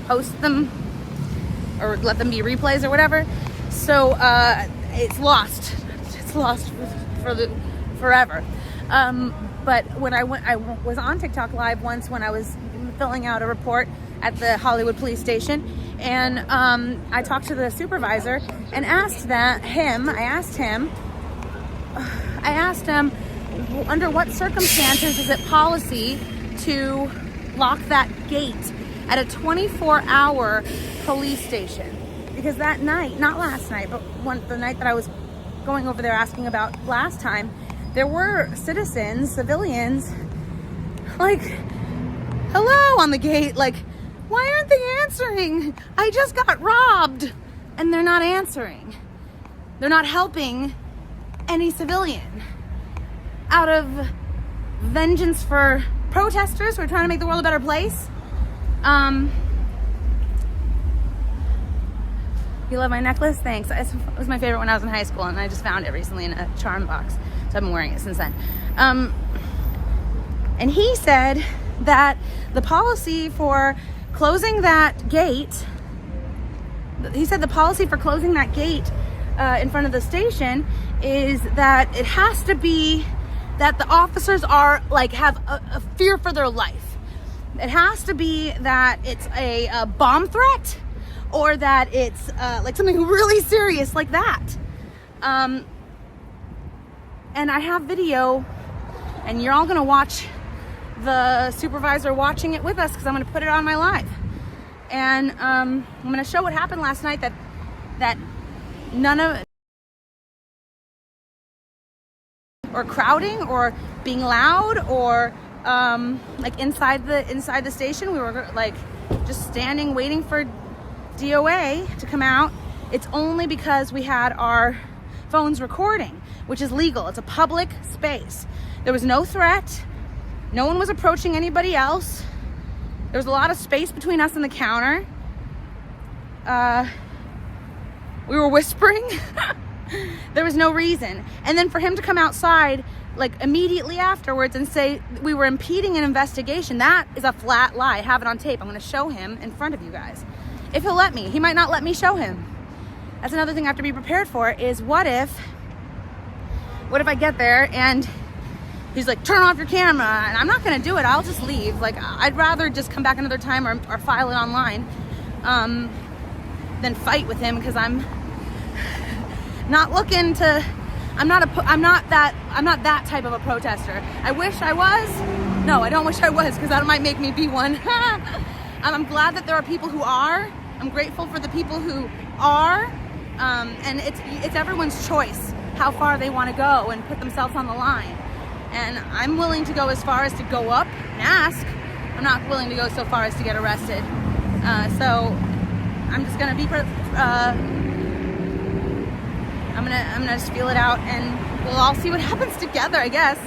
A: post them or let them be replays or whatever. So it's lost. It's lost forever. But when I was on TikTok live once when I was filling out a report at the Hollywood police station, And I talked to the supervisor and asked him, under what circumstances is it policy to lock that gate at a 24-hour police station? Because that night, not last night, but the night that I was going over there asking about last time, there were civilians, like, hello on the gate, like, why aren't they answering? I just got robbed. And they're not answering. They're not helping any civilian. Out of vengeance for protesters who are trying to make the world a better place. You love my necklace? Thanks. It was my favorite when I was in high school, and I just found it recently in a charm box. So I've been wearing it since then. And he said that the policy for closing that gate, in front of the station is that it has to be that the officers are like have a fear for their life. It has to be that it's a bomb threat, or that it's like something really serious like that. And I have video, and you're all gonna watch the supervisor watching it with us because I'm gonna put it on my live. And I'm gonna show what happened last night, that none of or crowding or being loud or like inside the station. We were like just standing waiting for DOA to come out. It's only because we had our phones recording, which is legal. It's a public space. There was no threat. No one was approaching anybody else. There was a lot of space between us and the counter. We were whispering. There was no reason. And then for him to come outside like immediately afterwards and say we were impeding an investigation, that is a flat lie. I have it on tape. I'm going to show him in front of you guys. If he'll let me. He might not let me show him. That's another thing I have to be prepared for, is what if I get there and he's like, turn off your camera, and I'm not going to do it. I'll just leave. Like, I'd rather just come back another time or file it online than fight with him, because I'm not looking to. I'm not that type of a protester. I wish I was. No, I don't wish I was, because that might make me be one. I'm glad that there are people who are. I'm grateful for the people who are. And it's everyone's choice how far they want to go and put themselves on the line. And I'm willing to go as far as to go up and ask. I'm not willing to go so far as to get arrested. So I'm just gonna be. I'm gonna just feel it out, and we'll all see what happens together, I guess.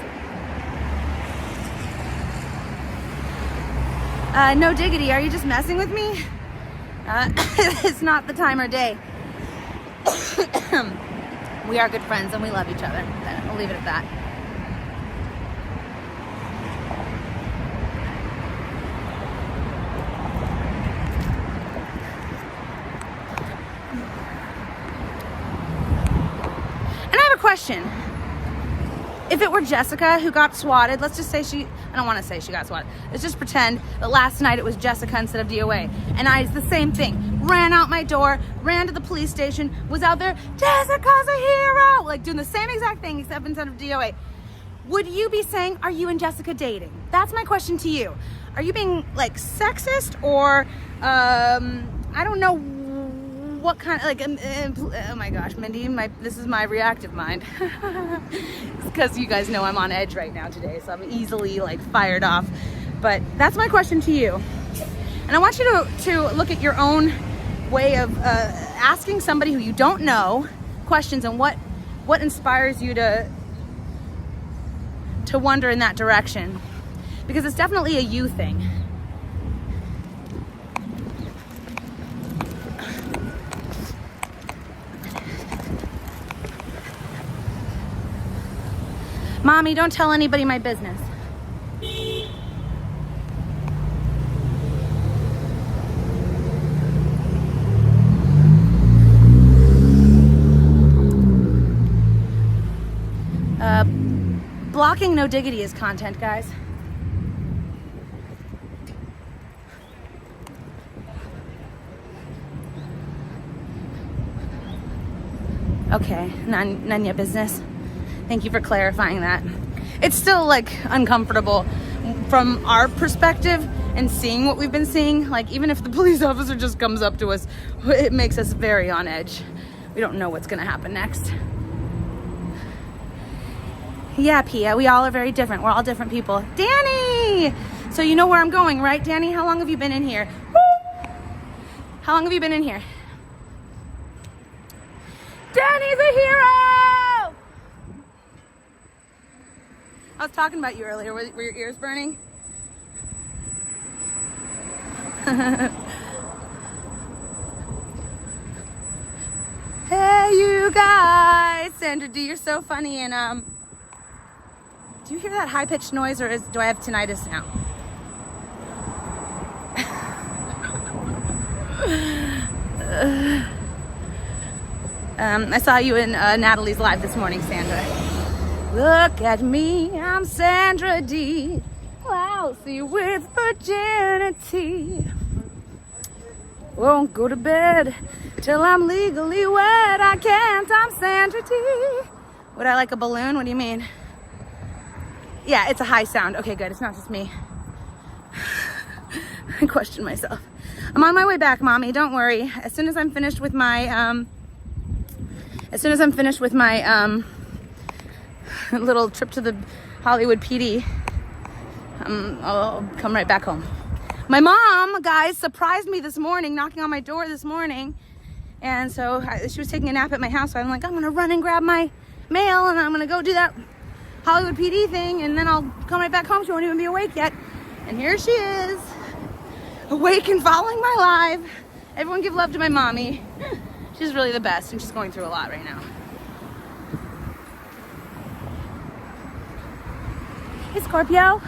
A: No diggity. Are you just messing with me? It's not the time or day. We are good friends and we love each other. I'll leave it at that. And I have a question. If it were Jessica who got swatted, let's just say I don't want to say she got swatted. Let's just pretend that last night it was Jessica instead of DOA. And it's the same thing. Ran out my door, ran to the police station, was out there, Jessica's a hero! Like doing the same exact thing except instead of DOA. Would you be saying, are you and Jessica dating? That's my question to you. Are you being like sexist or, I don't know what kind of, like, oh my gosh, Mindy, this is my reactive mind. It's because you guys know I'm on edge right now today, so I'm easily like fired off. But that's my question to you. And I want you to look at your own way of asking somebody who you don't know questions, and what inspires you to wonder in that direction. Because it's definitely a you thing. Mommy, don't tell anybody my business. Blocking no diggity is content, guys. Okay, none your business. Thank you for clarifying that. It's still like uncomfortable from our perspective and seeing what we've been seeing. Like even if the police officer just comes up to us, it makes us very on edge. We don't know what's gonna happen next. Yeah, Pia, we all are very different. We're all different people. Danny! So you know where I'm going, right, Danny? How long have you been in here? Woo! How long have you been in here? Danny's a hero! I was talking about you earlier. Were your ears burning? Hey, you guys! Sandra D, you're so funny. And do you hear that high-pitched noise, or do I have tinnitus now? I saw you in Natalie's live this morning, Sandra. Look at me, I'm Sandra D. Lousy with virginity. Won't go to bed till I'm legally wed. I can't, I'm Sandra D. Would I like a balloon? What do you mean? Yeah, it's a high sound. Okay, good. It's not just me. I question myself. I'm on my way back, Mommy. Don't worry. As soon as I'm finished with my little trip to the Hollywood PD, I'll come right back home. My mom, guys, surprised me this morning, knocking on my door this morning. And so she was taking a nap at my house. So I'm like, I'm going to run and grab my mail and I'm going to go do that Hollywood PD thing. And then I'll come right back home. She won't even be awake yet. And here she is, awake and following my live. Everyone give love to my mommy. She's really the best, and she's going through a lot right now. Hey, Scorpio.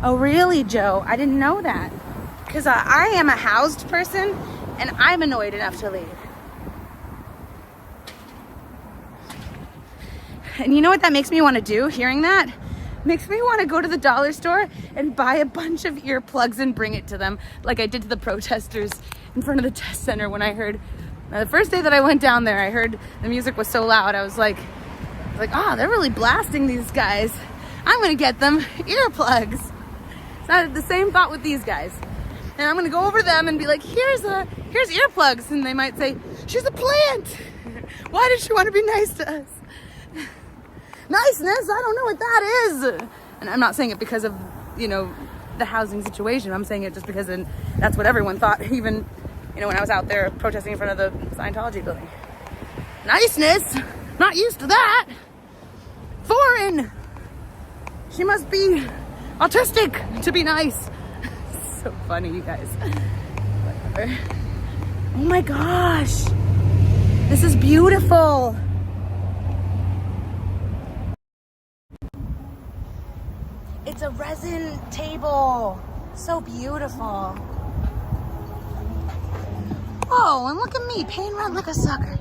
A: Oh, really, Joe? I didn't know that. Because I am a housed person, and I'm annoyed enough to leave. And you know what that makes me want to do, hearing that? Makes me want to go to the dollar store and buy a bunch of earplugs and bring it to them, like I did to the protesters in front of the test center when I heard, the first day that I went down there, I heard the music was so loud. I was like, oh, they're really blasting these guys. I'm going to get them earplugs. It's not the same thought with these guys. And I'm going to go over to them and be like, here's earplugs. And they might say, she's a plant. Why does she want to be nice to us? Niceness, I don't know what that is. And I'm not saying it because of, the housing situation. I'm saying it just because that's what everyone thought, even, when I was out there protesting in front of the Scientology building. Niceness, not used to that. Foreign. She must be autistic to be nice. So funny, you guys. Whatever. Oh my gosh. This is beautiful. It's a resin table. So beautiful. Oh, and look at me paying rent like a sucker.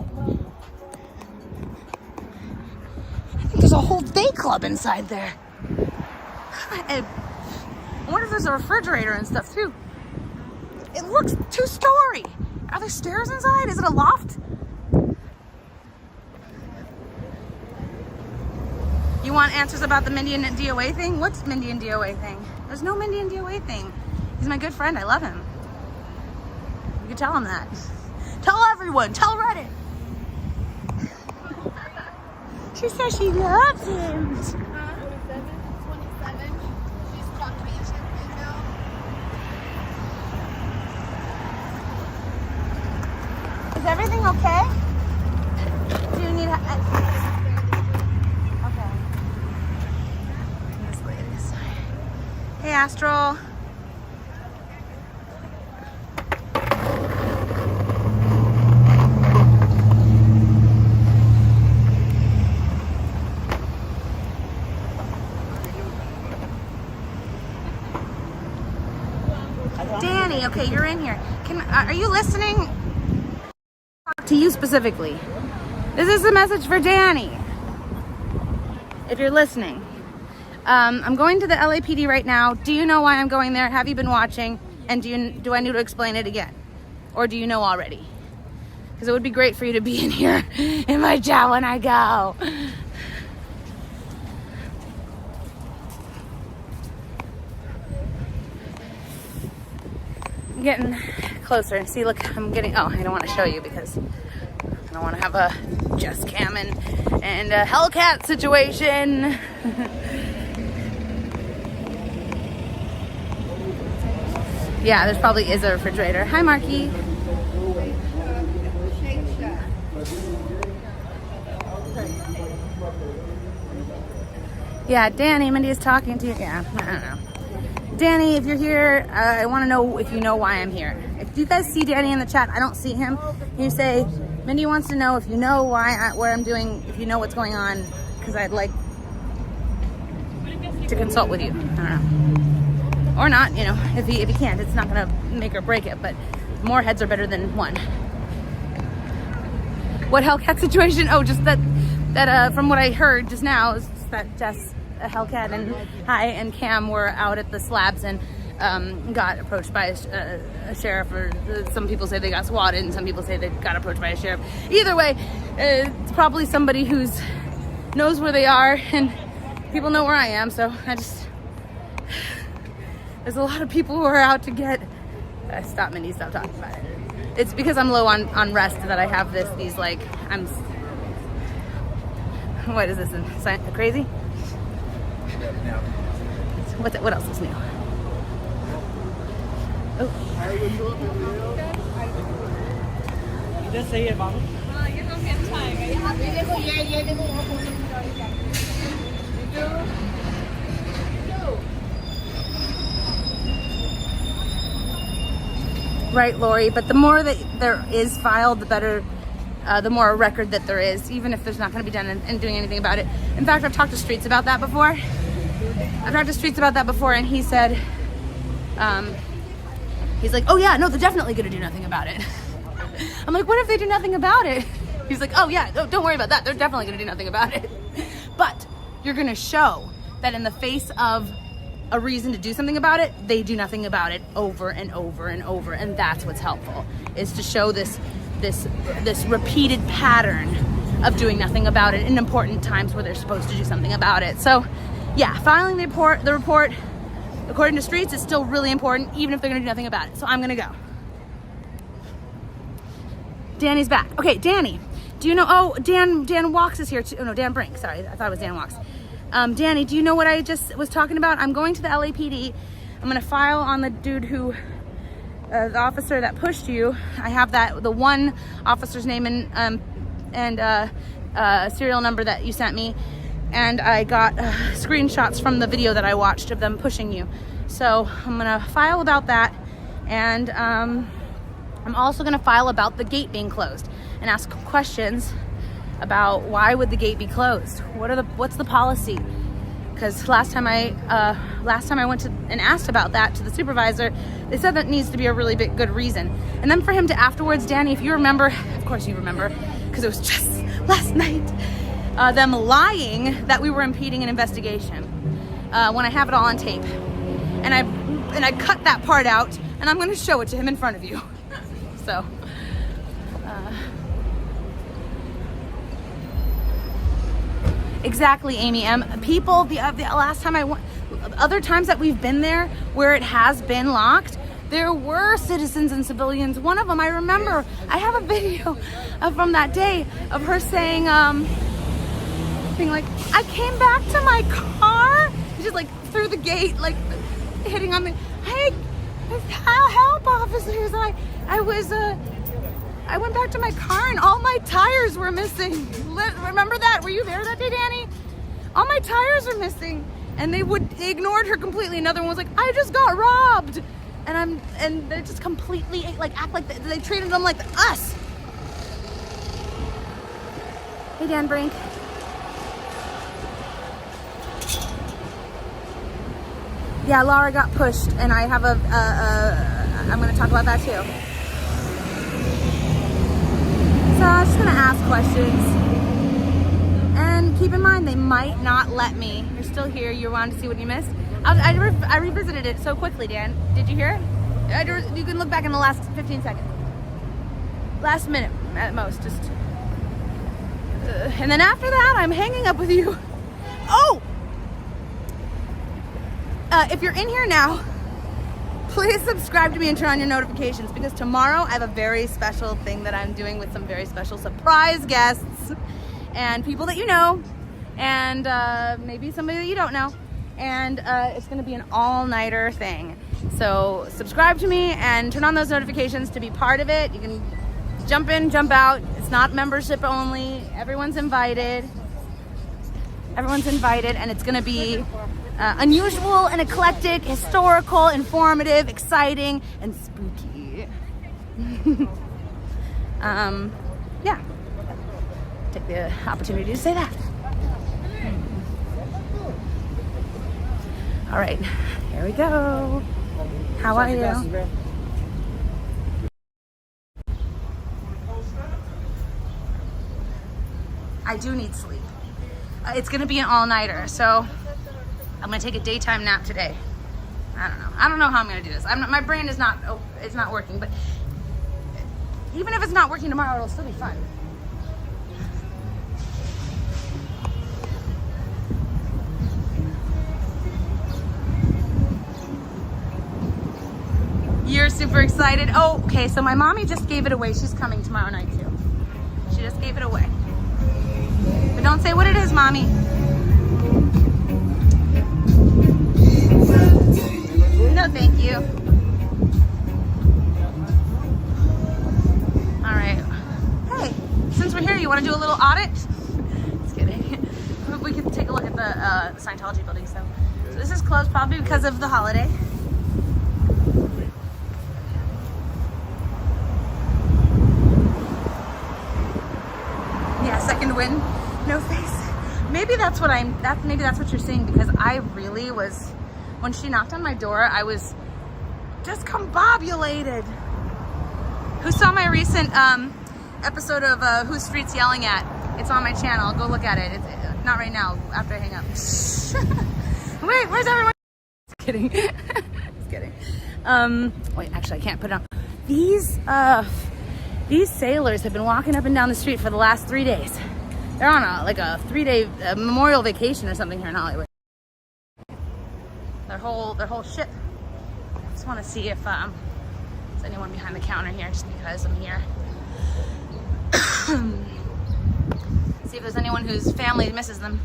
A: I think there's a whole day club inside there. I wonder if there's a refrigerator and stuff too. It looks 2-story. Are there stairs inside? Is it a loft? You want answers about the Mindy and DOA thing? What's Mindy and DOA thing? There's no Mindy and DOA thing. He's my good friend. I love him. You can tell him that. Tell everyone. Tell Reddit. She says she loves him.
D: 27. She's Caucasian female.
A: Is everything okay? Do you need okay. This lady's. Hey, Astral. Danny, okay, you're in here. Are you listening? To you specifically. This is a message for Danny. If you're listening. I'm going to the LAPD right now. Do you know why I'm going there? Have you been watching? And do I need to explain it again? Or do you know already? because it would be great for you to be in here in my chat when I go. I'm getting closer. See, look, I'm getting, oh, I don't want to show you because I don't want to have a Jess Cam and a Hellcat situation. Yeah, there's probably is a refrigerator. Hi, Marky. Yeah, Danny, Mindy is talking to you. Yeah, I don't know. Danny, if you're here, I want to know if you know why I'm here. If you guys see Danny in the chat, I don't see him. You say, Mindy wants to know if you know what I'm doing, if you know what's going on, because I'd like to consult with you. I don't know. Or not, you know, if he can't, it's not going to make or break it, but more heads are better than one. What Hellcat situation? Oh, just that from what I heard just now, is that Jess, Hellcat, and Cam were out at the slabs and got approached by a sheriff, or some people say they got swatted and some people say they got approached by a sheriff. Either way, it's probably somebody who's knows where they are, and people know where I am, so there's a lot of people who are out to get stop, Mindy, stop talking about it. It's because I'm low on rest that I have these like, what is this, crazy? What else is new? Oh.
C: You just say it, Mom.
A: Right, Lori, but the more that there is filed, the better, the more record that there is, even if there's not going to be done and doing anything about it. In fact, I've talked to Streets about that before. And he said, he's like, oh yeah, no, they're definitely going to do nothing about it. I'm like, what if they do nothing about it? He's like, oh yeah, don't worry about that. They're definitely going to do nothing about it. But you're going to show that in the face of a reason to do something about it, they do nothing about it over and over and over. And that's what's helpful, is to show this repeated pattern of doing nothing about it in important times where they're supposed to do something about it. So yeah, filing the report, according to Streets, is still really important, even if they're gonna do nothing about it. So I'm gonna go. Danny's back. Okay, Danny, do you know, oh, Dan Walks is here too. Oh no, Dan Brink, sorry, I thought it was Dan Walks. Danny, do you know what I just was talking about? I'm going to the LAPD. I'm gonna file on the dude who, the officer that pushed you. I have the one officer's name and serial number that you sent me. And I got screenshots from the video that I watched of them pushing you. So I'm gonna file about that. And I'm also gonna file about the gate being closed and ask questions about why would the gate be closed? What's the policy? Because last time I went to and asked about that to the supervisor, they said that needs to be a really good reason. And then for him to afterwards, Danny, if you remember, of course you remember, because it was just last night, them lying that we were impeding an investigation when I have it all on tape. And I cut that part out, and I'm going to show it to him in front of you. So. Exactly, Amy M. People, the last time other times that we've been there where it has been locked, there were citizens and civilians. One of them, I remember, I have a video from that day of her saying, being like, I came back to my car, just like through the gate, like hitting on me. Hey, help officers! I went back to my car and all my tires were missing. Remember that? Were you there that day, Danny? All my tires are missing. And they ignored her completely. Another one was like, I just got robbed. And they just completely like act like they treated them like us. Hey, Dan Brink. Yeah, Laura got pushed, and I have I'm gonna talk about that too. So I was just gonna ask questions, and keep in mind they might not let me. You're still here. You wanted to see what you missed. I revisited it so quickly, Dan. Did you hear it? You can look back in the last 15 seconds. Last minute. at most. Just, and then after that, I'm hanging up with you. Oh! If you're in here now, please subscribe to me and turn on your notifications, because tomorrow I have a very special thing that I'm doing with some very special surprise guests and people that you know, and maybe somebody that you don't know. And it's gonna be an all-nighter thing. So subscribe to me and turn on those notifications to be part of it. You can jump in, jump out. It's not membership only. Everyone's invited. Everyone's invited, and it's gonna be unusual and eclectic, historical, informative, exciting, and spooky. Yeah, take the opportunity to say that. All right, here we go. How are you? I do need sleep. It's gonna be an all-nighter, so I'm gonna take a daytime nap today. I don't know how I'm gonna do this. My brain is not, it's not working, but even if it's not working tomorrow, it'll still be fun. You're super excited. Oh, okay, so my mommy just gave it away. She's coming tomorrow night too. She just gave it away. But don't say what it is, mommy. No, thank you. All right. Hey, since we're here, you want to do a little audit? Just kidding. We could take a look at the Scientology building. So this is closed probably because of the holiday. Yeah, second win. No face. Maybe that's what maybe that's what you're seeing, because I really was, when she knocked on my door, I was discombobulated. Who saw my recent episode of Who Streets Yelling At? It's on my channel. Go look at it. It's not right now, after I hang up. Wait, where's everyone? Just kidding. Just kidding. Wait, actually I can't put it on. These sailors have been walking up and down the street for the last 3 days. They're on a 3-day memorial vacation or something here in Hollywood. Their whole ship. I just want to see if there's anyone behind the counter here, just because I'm here. See if there's anyone whose family misses them.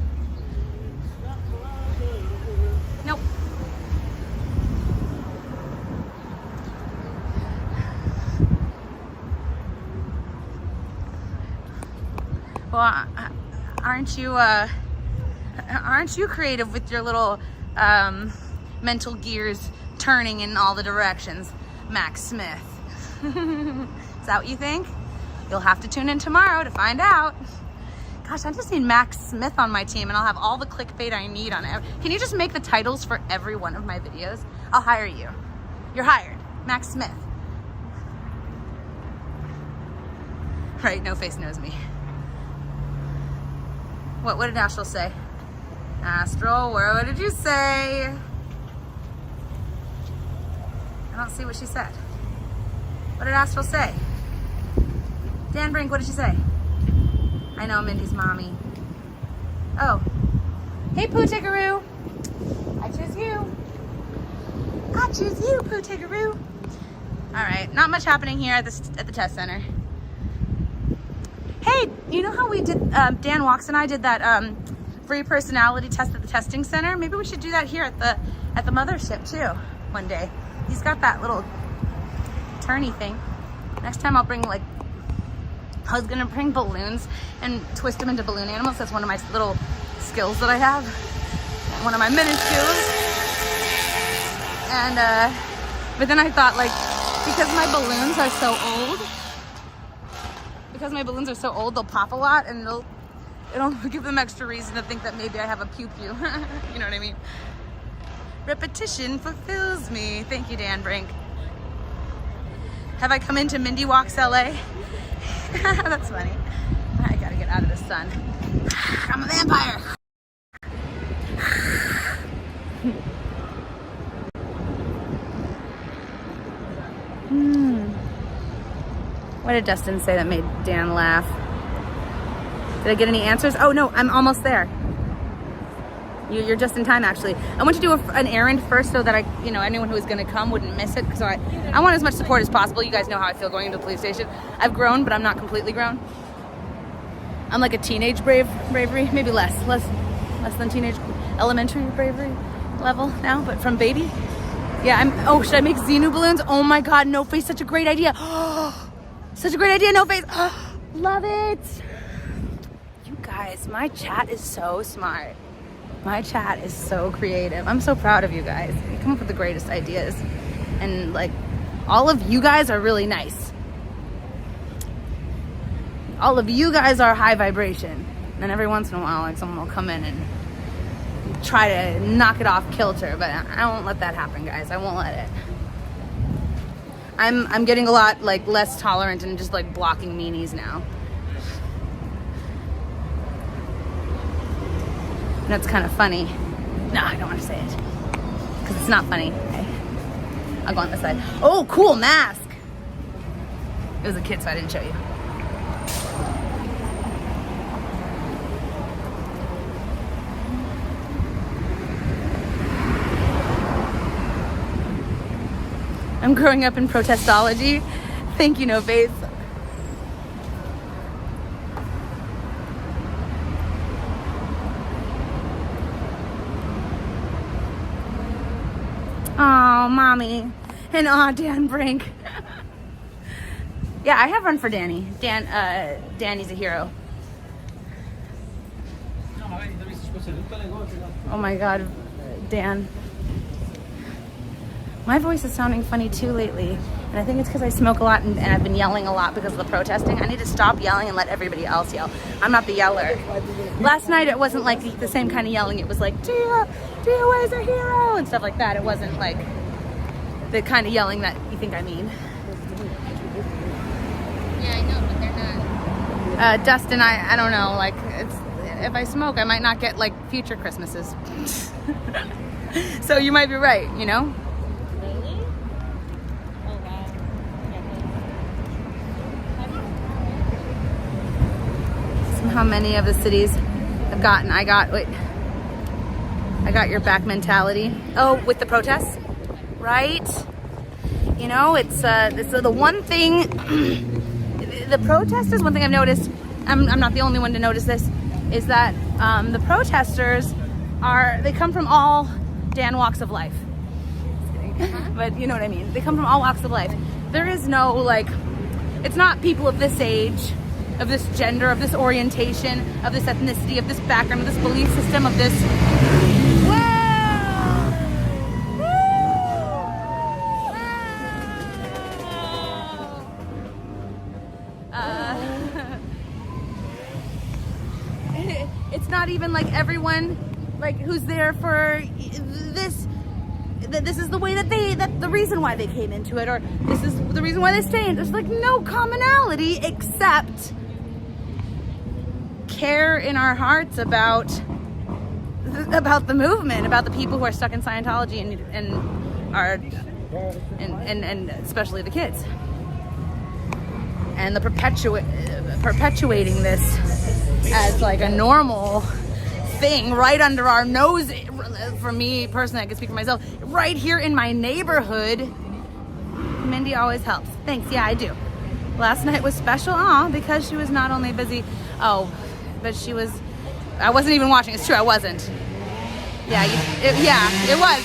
A: Nope. Well, aren't you creative with your little mental gears turning in all the directions, Max Smith? Is that what you think? You'll have to tune in tomorrow to find out. Gosh, I just need Max Smith on my team, and I'll have all the clickbait I need on it. Can you just make the titles for every one of my videos? I'll hire you. You're hired. Max Smith. Right, No Face knows me. What did Astral say? Astral, what did you say? I don't see what she said. What did Astral say? Dan Brink, what did she say? I know, Mindy's mommy. Oh. Hey, Pooh Tiggaroo. I choose you. I choose you, Pooh Tiggaroo. All right, not much happening here at the test center. Hey, you know how we did, Dan Walks and I did that free personality test at the testing center? Maybe we should do that here at the mothership too, one day. He's got that little turny thing. Next time I'll bring I was gonna bring balloons and twist them into balloon animals. That's one of my little skills that I have. One of my mini skills. And, but then I thought because my balloons are so old, they'll pop a lot, and it'll give them extra reason to think that maybe I have a pew-pew. You know what I mean? Repetition fulfills me. Thank you, Dan Brink. Have I come into Mindy Walks LA? That's funny. I gotta get out of the sun. I'm a vampire. What did Dustin say that made Dan laugh? Did I get any answers? Oh no, I'm almost there. You're just in time, actually. I want to do an errand first so that anyone who was going to come wouldn't miss it. So I want as much support as possible. You guys know how I feel going into the police station. I've grown, but I'm not completely grown. I'm like a teenage bravery, maybe less than teenage elementary bravery level now, but from baby. Yeah, oh, should I make Xenu balloons? Oh my God, no face, such a great idea. Such a great idea, no face. Love it. You guys, my chat is so smart. My chat is so creative. I'm so proud of you guys. You come up with the greatest ideas. And like, all of you guys are really nice. All of you guys are high vibration. And every once in a while, like someone will come in and try to knock it off kilter, but I won't let that happen, guys. I won't let it. I'm getting a lot like less tolerant and just like blocking meanies now. That's kind of funny. No, I don't want to say it because it's not funny. Okay. I'll go on this side. Oh, cool mask. It was a kid, so I didn't show you. I'm growing up in protestology. Thank you, No Face. Oh, mommy. And Dan Brink. Yeah, I have run for Danny. Danny's a hero. Oh my God, Dan. My voice is sounding funny too lately, and I think it's because I smoke a lot and I've been yelling a lot because of the protesting. I need to stop yelling and let everybody else yell. I'm not the yeller. Last night it wasn't like the same kind of yelling. It was like, Gia is a hero and stuff like that. It wasn't like the kind of yelling that you think I mean.
D: Yeah, I know, but they're not.
A: Dustin, I don't know. Like, if I smoke, I might not get like future Christmases. So you might be right, you know? How many of the cities have gotten, I got your back mentality. Oh, with the protests, right? You know, it's the one thing, the protesters, one thing I've noticed, I'm not the only one to notice this, is that the protesters they come from all Dan walks of life. But you know what I mean? They come from all walks of life. There is no, like, it's not people of this age, of this gender, of this orientation, of this ethnicity, of this background, of this belief system, of this... It's not even like everyone like who's there for this. This is the way that the reason why they came into it, or this is the reason why they stay in. There's like no commonality except care in our hearts about the movement, about the people who are stuck in Scientology and especially the kids, and the perpetuating this as like a normal thing right under our nose. For me personally, I can speak for myself, right here in my neighborhood. Mindy always helps. Thanks. Yeah, I do. Last night was special, because she was not only busy, but she was, I wasn't even watching. It's true, I wasn't. Yeah, it was.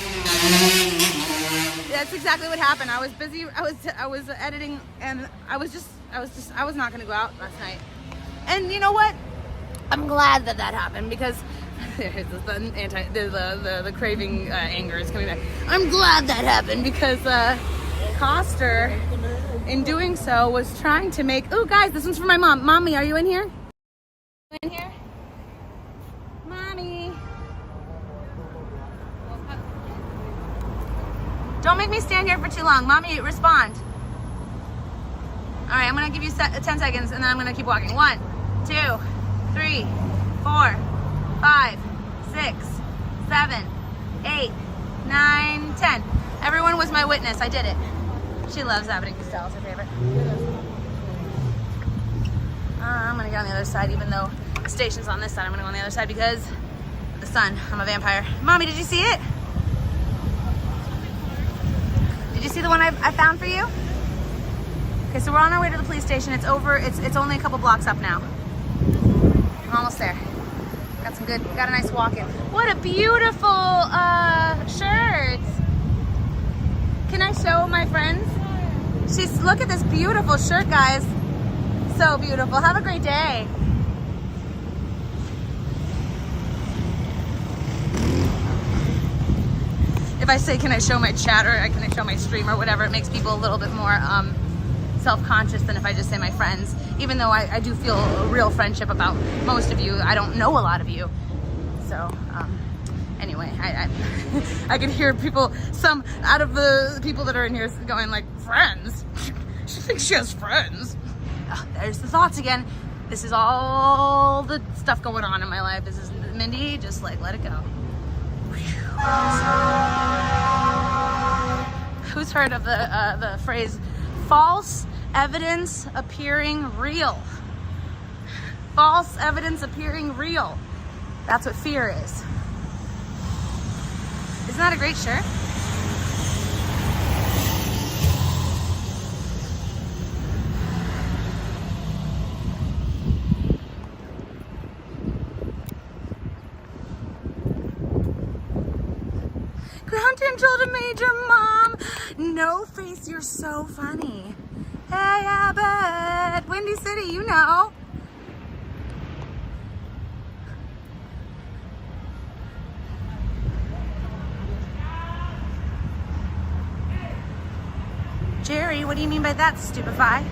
A: That's exactly what happened. I was busy. I was editing, and I was not going to go out last night. And you know what? I'm glad that happened, because the craving anger is coming back. I'm glad that happened because Coster, in doing so, was trying to make. Oh, guys, this one's for my mom. Mommy, are you in here? In here, Mommy. Don't make me stand here for too long, Mommy. Respond. All right, I'm gonna give you 10 seconds, and then I'm gonna keep walking. 1, 2, 3, 4, 5, 6, 7, 8, 9, 10. Everyone was my witness. I did it. She loves Abbott and Costello. It's her favorite. I'm gonna get on the other side, even though the station's on this side. I'm gonna go on the other side because of the sun. I'm a vampire. Mommy, did you see it? Did you see the one I found for you? Okay, so we're on our way to the police station. It's only a couple blocks up now. I'm almost there. Got a nice walk in. What a beautiful shirt. Can I show my friends? Look at this beautiful shirt, guys. So beautiful. Have a great day. If I say, can I show my chat, or can I show my stream or whatever, it makes people a little bit more self-conscious than if I just say my friends. Even though I do feel a real friendship about most of you, I don't know a lot of you. So anyway, I can hear people, some out of the people that are in here going like, friends? She thinks she has friends. Oh, there's the thoughts again. This is all the stuff going on in my life. This is Mindy, just like, let it go. Who's heard of the phrase false evidence appearing real? False evidence appearing real. That's what fear is. Isn't that a great shirt? Ground control to Major Mom. No face, you're so funny. Hey, Abbott. Windy City, you know. Jerry, what do you mean by that, stupefy?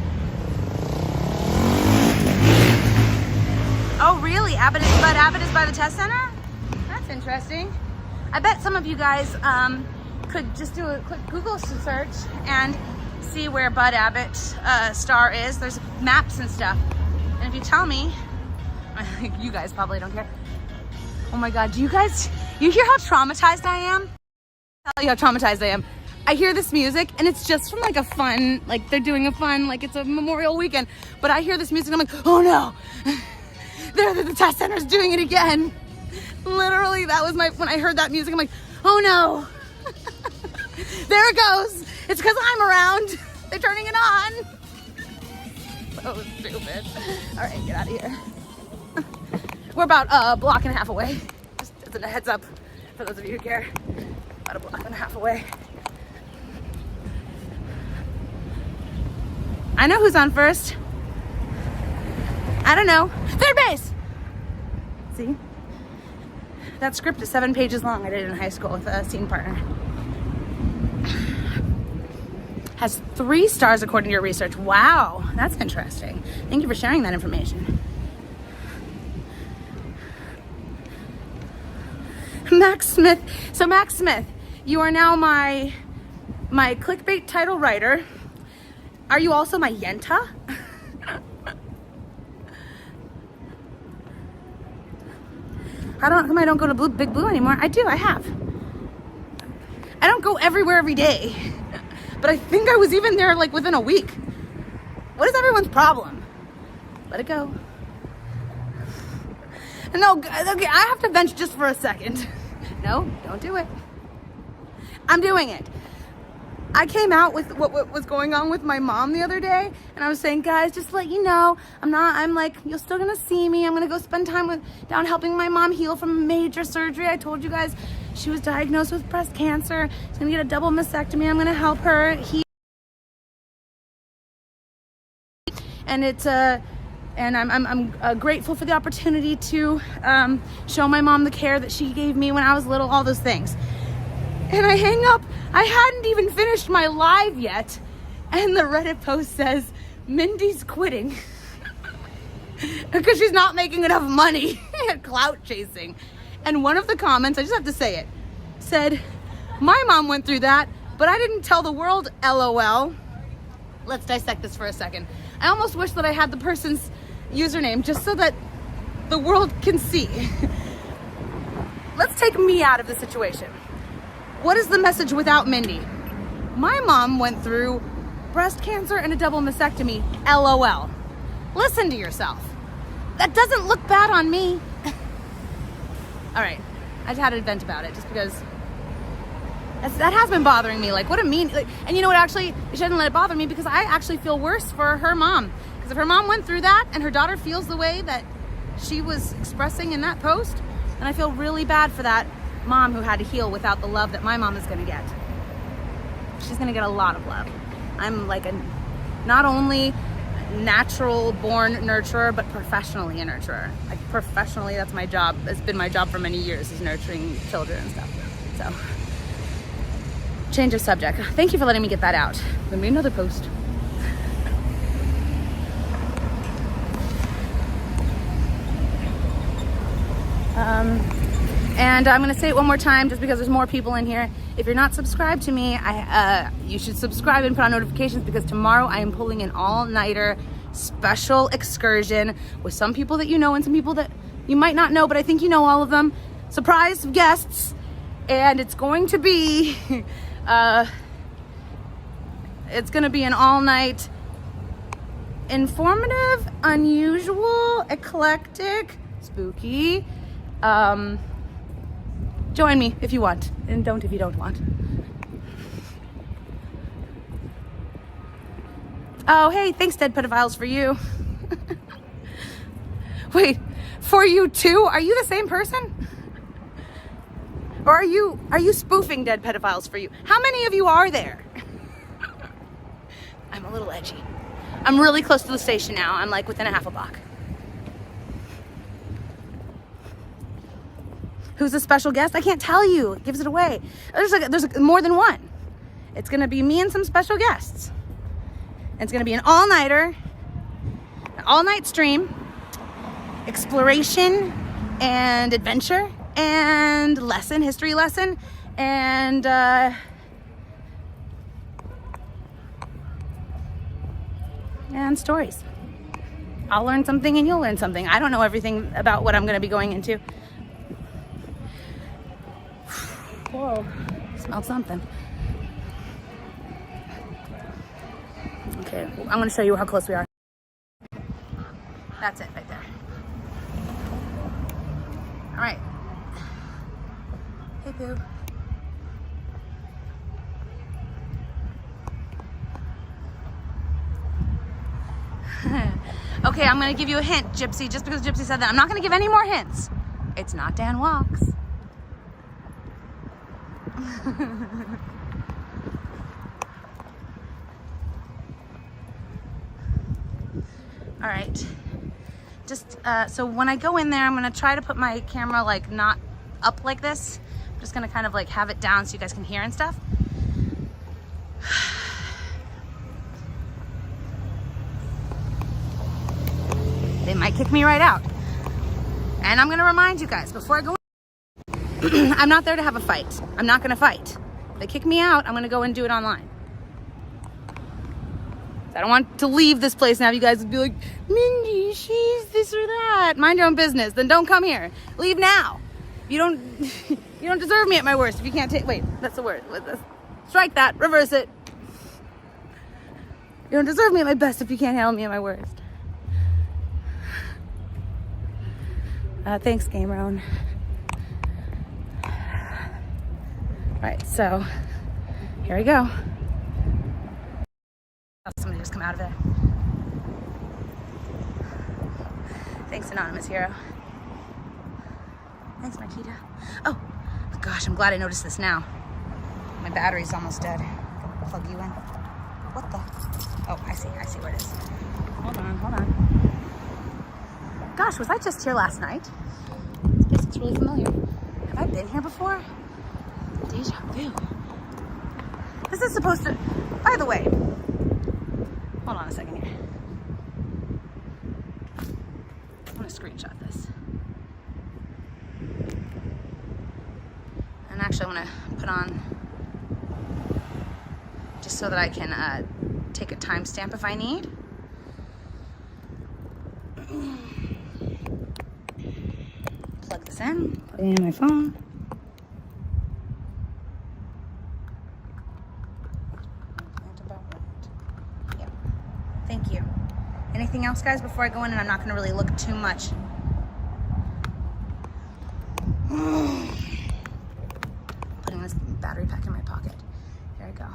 A: Oh, really? Bud Abbott is by the test center? That's interesting. I bet some of you guys could just do a quick Google search and see where Bud Abbott star is. There's maps and stuff. And if you tell me, you guys probably don't care. Oh my God, you hear how traumatized I am? I'll tell you how traumatized I am. I hear this music and it's just from like a fun, like they're doing a fun, like it's a Memorial weekend. But I hear this music and I'm like, oh no, the test center's doing it again. Literally, that was when I heard that music, I'm like, oh no. There it goes. It's because I'm around. They're turning it on. So stupid. All right, get out of here. We're about a block and a half away. Just as a heads up for those of you who care. About a block and a half away. I know who's on first. I don't know. Third base. See? That script is 7 pages long. I did it in high school with a scene partner. Has 3 stars according to your research. Wow, that's interesting. Thank you for sharing that information. Max Smith. So Max Smith, you are now my clickbait title writer. Are you also my Yenta? How come I don't go to Big Blue anymore? I do, I have. I don't go everywhere every day. But I think I was even there like within a week. What is everyone's problem? Let it go. No, okay, I have to vent just for a second. No, don't do it. I'm doing it. I came out with what was going on with my mom the other day, and I was saying, guys, just to let you know, I'm like, you're still gonna see me. I'm gonna go spend time down helping my mom heal from major surgery. I told you guys she was diagnosed with breast cancer. She's gonna get a double mastectomy. I'm gonna help her heal. And I'm grateful for the opportunity to show my mom the care that she gave me when I was little, all those things. And I hang up. I hadn't even finished my live yet. And the Reddit post says, Mindy's quitting. Because she's not making enough money. Clout chasing. And one of the comments, I just have to say it, said, my mom went through that, but I didn't tell the world, LOL. Let's dissect this for a second. I almost wish that I had the person's username just so that the world can see. Let's take me out of the situation. What is the message without Mindy? My mom went through breast cancer and a double mastectomy, LOL. Listen to yourself. That doesn't look bad on me. All right, I just had to vent about it just because that has been bothering me. Like, what a mean, like, and you know what, actually, you shouldn't let it bother me because I actually feel worse for her mom. Because if her mom went through that and her daughter feels the way that she was expressing in that post, then I feel really bad for that mom who had to heal without the love that my mom is gonna get. She's gonna get a lot of love. I'm like a, not only natural born nurturer, but professionally a nurturer. Like professionally, that's my job. It's been my job for many years, is nurturing children and stuff. So, change of subject. Thank you for letting me get that out. Gonna be another post. And I'm gonna say it one more time just because there's more people in here. If you're not subscribed to me, you should subscribe and put on notifications because tomorrow I am pulling an all-nighter special excursion with some people that you know and some people that you might not know, but I think you know all of them. Surprise guests. And it's going to be, it's gonna be an all-night, informative, unusual, eclectic, spooky, join me if you want, and don't if you don't want. Oh, hey, thanks, Dead Pedophiles, for you. Wait, for you too? Are you the same person? Or are you spoofing Dead Pedophiles for you? How many of you are there? I'm a little edgy. I'm really close to the station now. I'm like within a half a block. Who's a special guest? I can't tell you. It gives it away. There's more than one. It's gonna be me and some special guests. And it's gonna be an all-nighter, an all-night stream, exploration and adventure and history lesson, and stories. I'll learn something and you'll learn something. I don't know everything about what I'm gonna be going into. Whoa, smell something. Okay, I'm gonna show you how close we are. That's it right there. All right. Hey, Pooh. Okay, I'm gonna give you a hint, Gypsy, just because Gypsy said that. I'm not gonna give any more hints. It's not Dan Walks. All right, just so when I go in there, I'm gonna try to put my camera like not up like this. I'm just gonna kind of like have it down so you guys can hear and stuff. They might kick me right out. And I'm gonna remind you guys before I go in, I'm not there to have a fight. I'm not gonna fight. If they kick me out, I'm gonna go and do it online. I don't want to leave this place and have you guys be like, Mindy, she's this or that. Mind your own business. Then don't come here. Leave now. You don't you don't deserve me at my worst if you can't take, wait, that's the word. Strike that, reverse it. You don't deserve me at my best if you can't handle me at my worst. Thanks, Game Roan. All right, so here we go. Somebody just come out of there. Thanks, Anonymous Hero. Thanks, Marquita. Oh, gosh, I'm glad I noticed this now. My battery's almost dead. I'll plug you in. What the? Oh, I see where it is. Hold on. Gosh, was I just here last night? This place looks really familiar. Have I been here before? Deja vu. This is supposed to, by the way, hold on a second here. I'm gonna screenshot this. And actually I wanna put on, just so that I can take a timestamp if I need. Plug this in, put it in my phone. Anything else, guys, before I go in? And I'm not gonna really look too much. Putting this battery pack in my pocket. Here I go.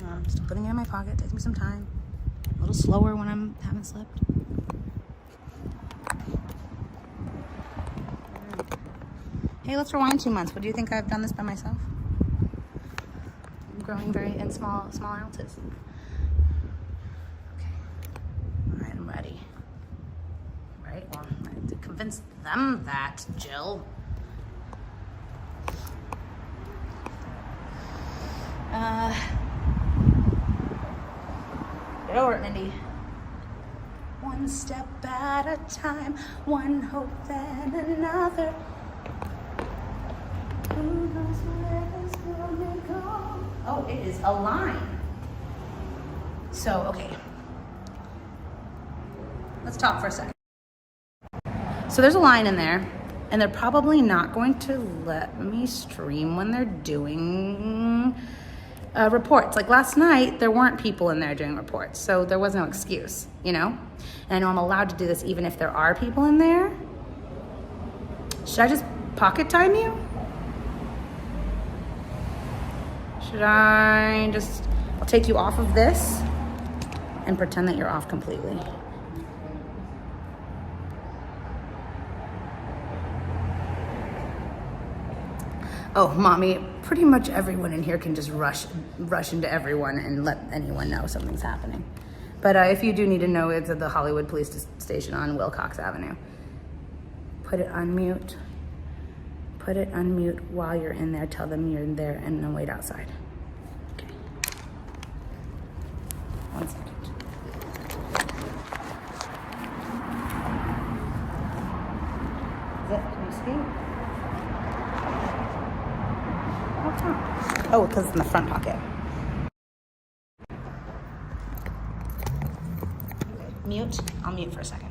A: I'm just putting it in my pocket. Takes me some time. A little slower when I haven't slept. Hey, let's rewind 2 months. What do you think? I've done this by myself? I'm growing very in small ounces. Okay. All right, I'm ready. Right? Well, I had to convince them that, Jill. Get over it, Mindy. One step at a time, one hope then another. Who knows where this world may go? Oh, it is a line. So, okay. Let's talk for a second. So there's a line in there, and they're probably not going to let me stream when they're doing reports. Like last night, there weren't people in there doing reports, so there was no excuse, you know? And I know I'm allowed to do this even if there are people in there. Should I just pocket time you? Should I just, I'll take you off of this and pretend that you're off completely. Oh, mommy, pretty much everyone in here can just rush into everyone and let anyone know something's happening. But if you do need to know, it's at the Hollywood Police Station on Wilcox Avenue. Put it on mute. Put it on mute while you're in there. Tell them you're in there and then wait outside. Okay. 1 second. Is it? Can you see? Oh, because it's in the front pocket. Mute. I'll mute for a second.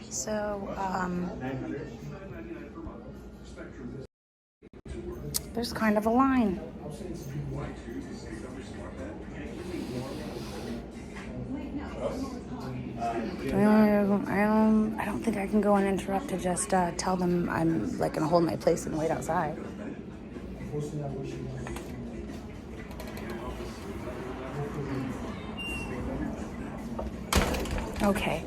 A: So, there's kind of a line. I don't think I can go and interrupt to just tell them I'm like gonna hold my place and wait outside. Okay.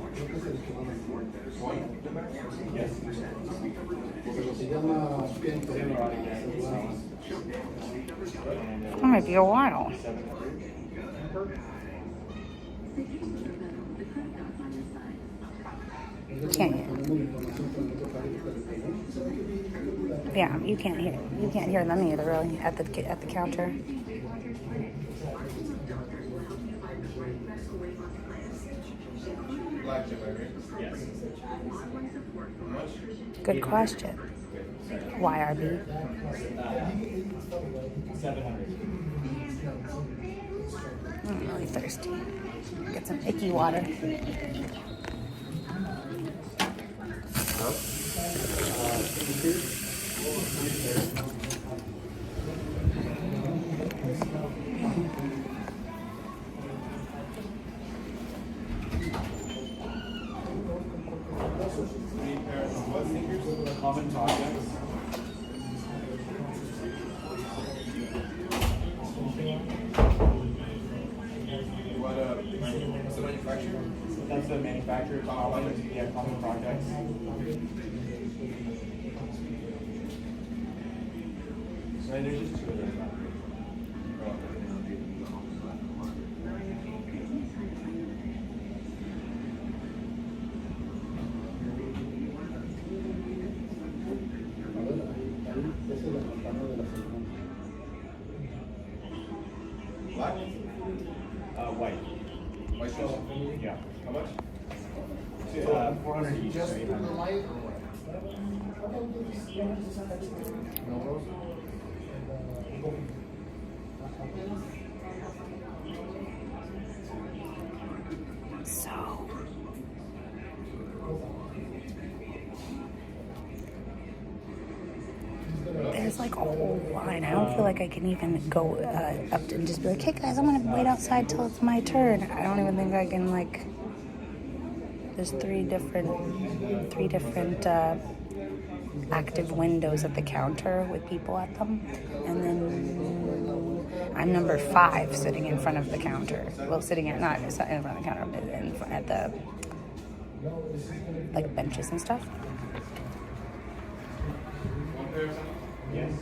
A: It might be a while. Can't hear. Yeah, you can't hear them either, really, at the counter. Good question. YRB.
C: 700.
A: I'm really thirsty. Get some icky water.
C: Common topics. What's the manufacturer? That's the manufacturer. Yeah, common projects. Right, there's just two of them. Yeah. How much? 400 each. So 800.
A: So there's like a whole line. I don't feel like I can even go up and just be like, hey guys, I'm gonna wait outside till it's my turn. I don't even think I can like. There's three different active windows at the counter with people at them, and then I'm number 5 sitting in front of the counter. Well, sitting at not in front of the counter, but at the like benches and stuff.
C: Yes.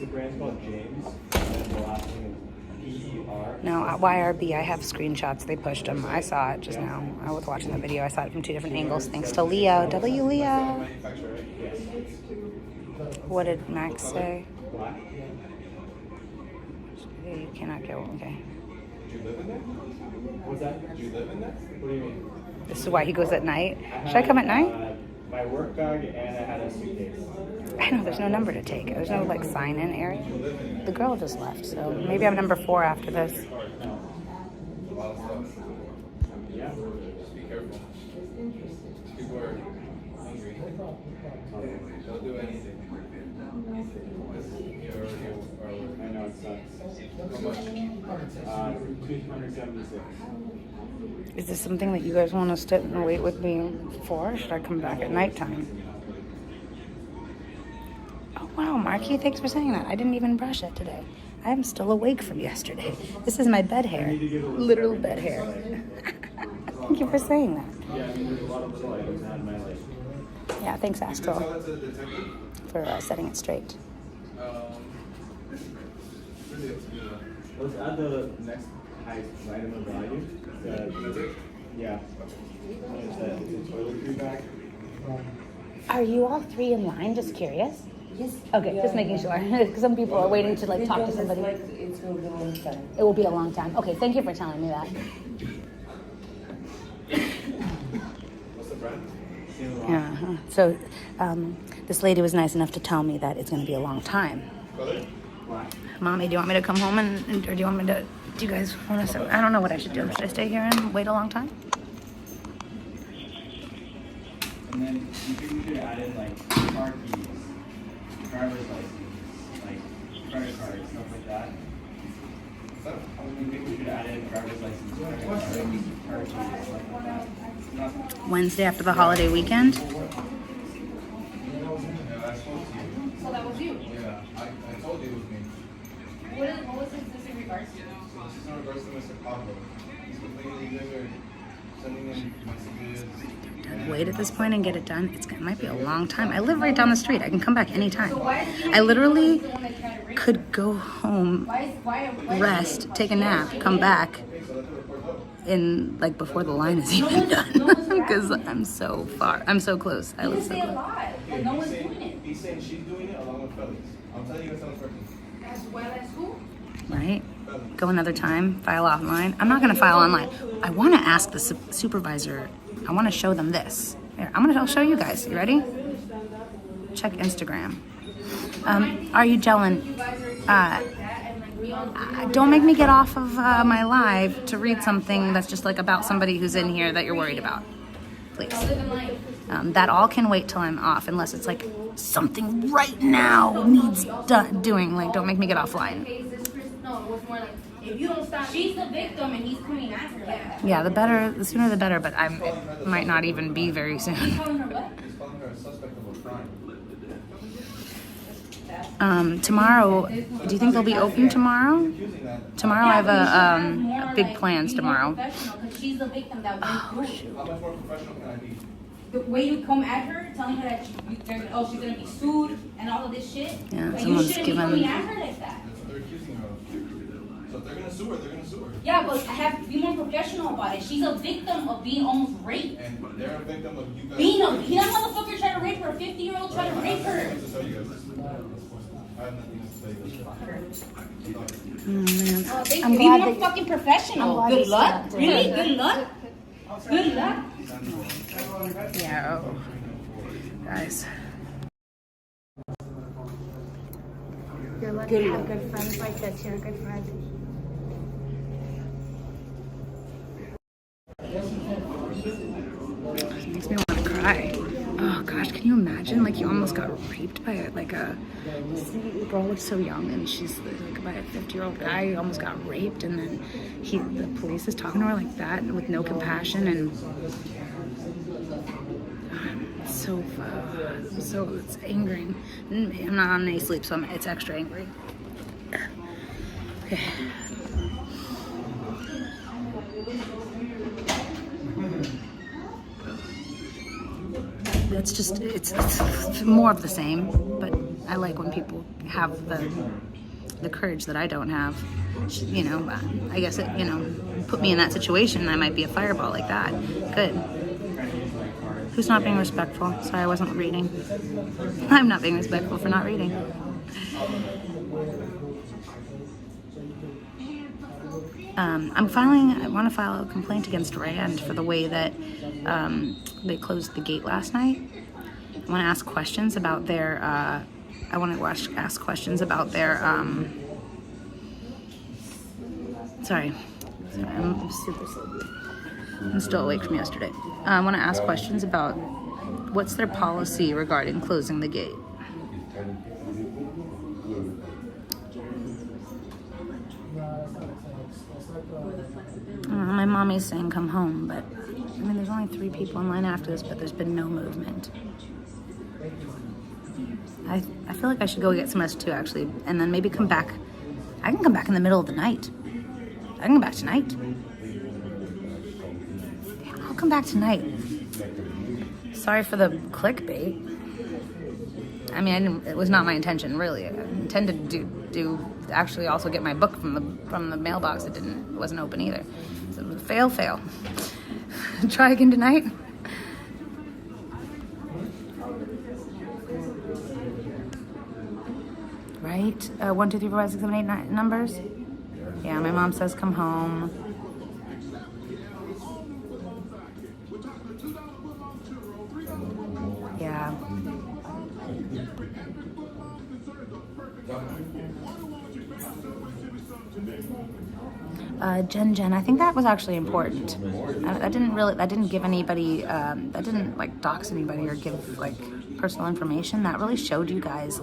C: The brand's called James, and the last name is PER.
A: No, at YRB, I have screenshots. They pushed them. I saw it just now. I was watching the video. I saw it from 2 different angles. Thanks to Leo. W. Leo. What did Max say?
C: Black.
A: You cannot go. Okay.
C: Did you live in there? What's that? Did you live in there? What do you mean?
A: This is why he goes at night. Should I come at night?
C: My work bag, and I had a suitcase.
A: I know there's no number to take. There's no like sign-in area. The girl just left, so maybe I'm number 4 after this.
C: Yeah. Just be careful. People are hungry. They'll do anything. I know it sucks. How much? 276.
A: Is this something that you guys want to sit and wait with me for? Or should I come back at nighttime? Oh wow, Marky, thanks for saying that. I didn't even brush it today. I am still awake from yesterday. This is my bed hair. Literal bed hair. Thank you for saying that.
C: Yeah, I mean, there's a lot of little items I had in my life.
A: Yeah, thanks, Astral, for setting it straight.
C: Let's add the next highest item of value. Yeah. It's a toiletry bag.
A: Are you all 3 in line? Just curious. Yes. Okay, just making sure. Some people are waiting to like talk to somebody.
E: It's going to be a long time.
A: It will be a long time. Okay, thank you for telling me that.
C: What's the brand?
A: Yeah. So, this lady was nice enough to tell me that it's going to be a long time. Mommy, do you want me to come home or do you want me to? Do you guys want to? I don't know what I should do. Should I stay here and wait a long time?
C: And then you think we could add in like car keys, driver's license, like credit cards, stuff like that. You think we should add in driver's license, credit cards, car keys, stuff like that.
A: Wednesday after the holiday weekend.
C: Yeah, I spoke to you.
D: So that was you.
C: Yeah, I told you it was me.
D: What was this in regards to?
C: This is in regards to Mr. Pablo. He's complaining you guys are sending him messages.
A: Wait at this point and get it done. It might be a long time. I live right down the street. I can come back anytime. I literally could go home, rest, take a nap, come back in like before the line is even done because I'm so far. I'm so close. I live so close.
D: No one's doing it.
C: He's saying she's doing it along with Felix. I'm telling you it's not working.
D: As well as who?
A: Right? Go another time, file offline. I'm not going to file online. I want to ask the supervisor. I want to show them this. Here, I'll show you guys. You ready? Check Instagram. Are you gelling? Don't make me get off of my live to read something that's just like about somebody who's in here that you're worried about. Please. That all can wait till I'm off unless it's like something right now needs doing. Like, don't make me get offline.
D: No, it was more like, if you don't stop, she's the victim and he's coming after her.
A: Yeah, the sooner the better, but it might not even be very soon.
C: He's calling her a suspect of a crime.
A: Tomorrow, do you think they'll be open tomorrow? Tomorrow I have big plans tomorrow.
D: She's the victim that went through.
C: How much more professional can I be?
D: The way you come at her, telling her that she's gonna be sued and all of this shit.
A: Yeah,
D: like,
A: someone's
D: you shouldn't be
A: given.
D: coming at her like that.
C: That's what they're accusing her of. So if they're gonna sue her, they're gonna sue her.
D: Yeah, but I have to be more professional about it. She's a victim of being almost raped.
C: And they're a victim of you guys.
D: That motherfucker tried to rape her. A 50-year-old tried to rape her.
A: Oh, man.
D: I'm being more fucking professional. Good luck? Really? Good luck? Good luck?
A: Yeah. Oh. Guys.
F: You're lucky to have good friends like this. You're a good friend.
A: It makes me want to cry. Oh gosh, can you imagine? Like you almost got raped by a the girl looks so young, and she's like by a 50-year-old guy who almost got raped, and then the police is talking to her like that with no compassion, and so it's angering. I'm not on any sleep, so it's extra angry. Okay. It's more of the same, but I like when people have the courage that I don't have. You know, I guess it, put me in that situation, I might be a fireball like that. Good. Who's not being respectful? Sorry, I wasn't reading. I'm not being respectful for not reading. I want to file a complaint against Rand for the way that they closed the gate last night. I want to ask questions about their, sorry, I'm super sleepy. I'm still awake from yesterday. I want to ask questions about what's their policy regarding closing the gate. My mommy's saying come home, but I mean, there's only 3 people in line after this, but there's been no movement. I feel like I should go get some rest too, actually, and then maybe come back. I can come back in the middle of the night. I can come back tonight. Yeah, I'll come back tonight. Sorry for the clickbait. I mean, it was not my intention, really. I intended to actually also get my book from the mailbox. It wasn't open either. So fail. Try again tonight. Right? 1, 2, 3, 4, 5, 6, 7, 8, 9 numbers. Yeah, my mom says come home. Yeah. Jen, I think that was actually important. That didn't give anybody, that didn't like dox anybody or give like personal information. That really showed you guys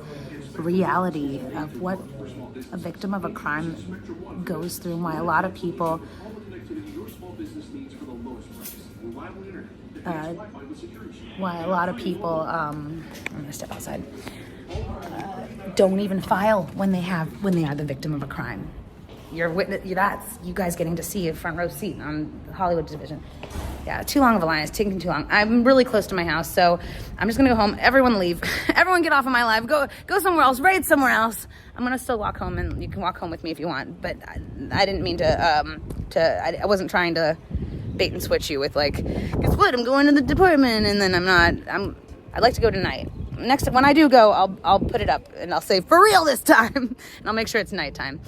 A: reality of what a victim of a crime goes through, and why a lot of people I'm gonna step outside, don't even file when they are the victim of a crime. That's you guys getting to see a front row seat on the Hollywood division. Yeah, too long of a line. It's taking too long. I'm really close to my house, so I'm just gonna go home. Everyone leave. Everyone get off of my live. Go somewhere else. Raid somewhere else. I'm gonna still walk home, and you can walk home with me if you want. But I didn't mean to. I wasn't trying to bait and switch you with like, guess what? I'm going to the department, and then I'm not. I'd like to go tonight. Next, when I do go, I'll put it up, and I'll say for real this time, and I'll make sure it's nighttime.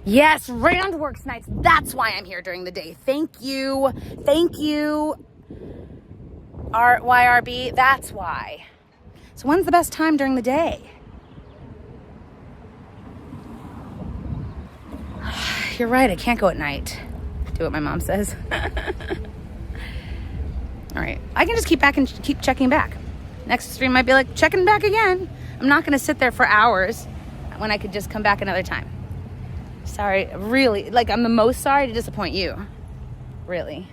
A: Yes, Rand works nights. That's why I'm here during the day. Thank you, YRB. That's why. So when's the best time during the day? You're right, I can't go at night. Do what my mom says. All right, I can just keep checking back. Next stream might be like checking back again. I'm not gonna sit there for hours when I could just come back another time. Sorry, really, like I'm the most sorry to disappoint you. Really.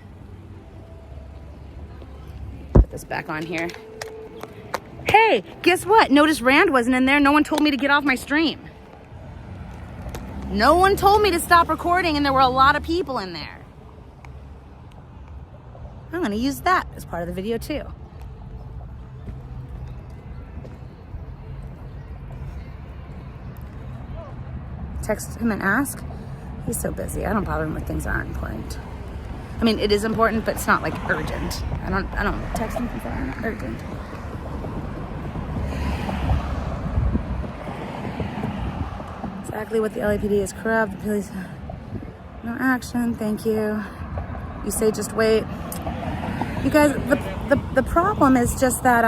A: Put this back on here. Hey, guess what? Notice Rand wasn't in there. No one told me to get off my stream. No one told me to stop recording, and there were a lot of people in there. I'm gonna use that as part of the video too. Text him and ask. He's so busy. I don't bother him with things that aren't important. I mean, it is important, but it's not like urgent. I don't text him things that aren't urgent. Exactly what the LAPD is corrupt. The police, no action. Thank you. You say just wait. You guys, the problem is just that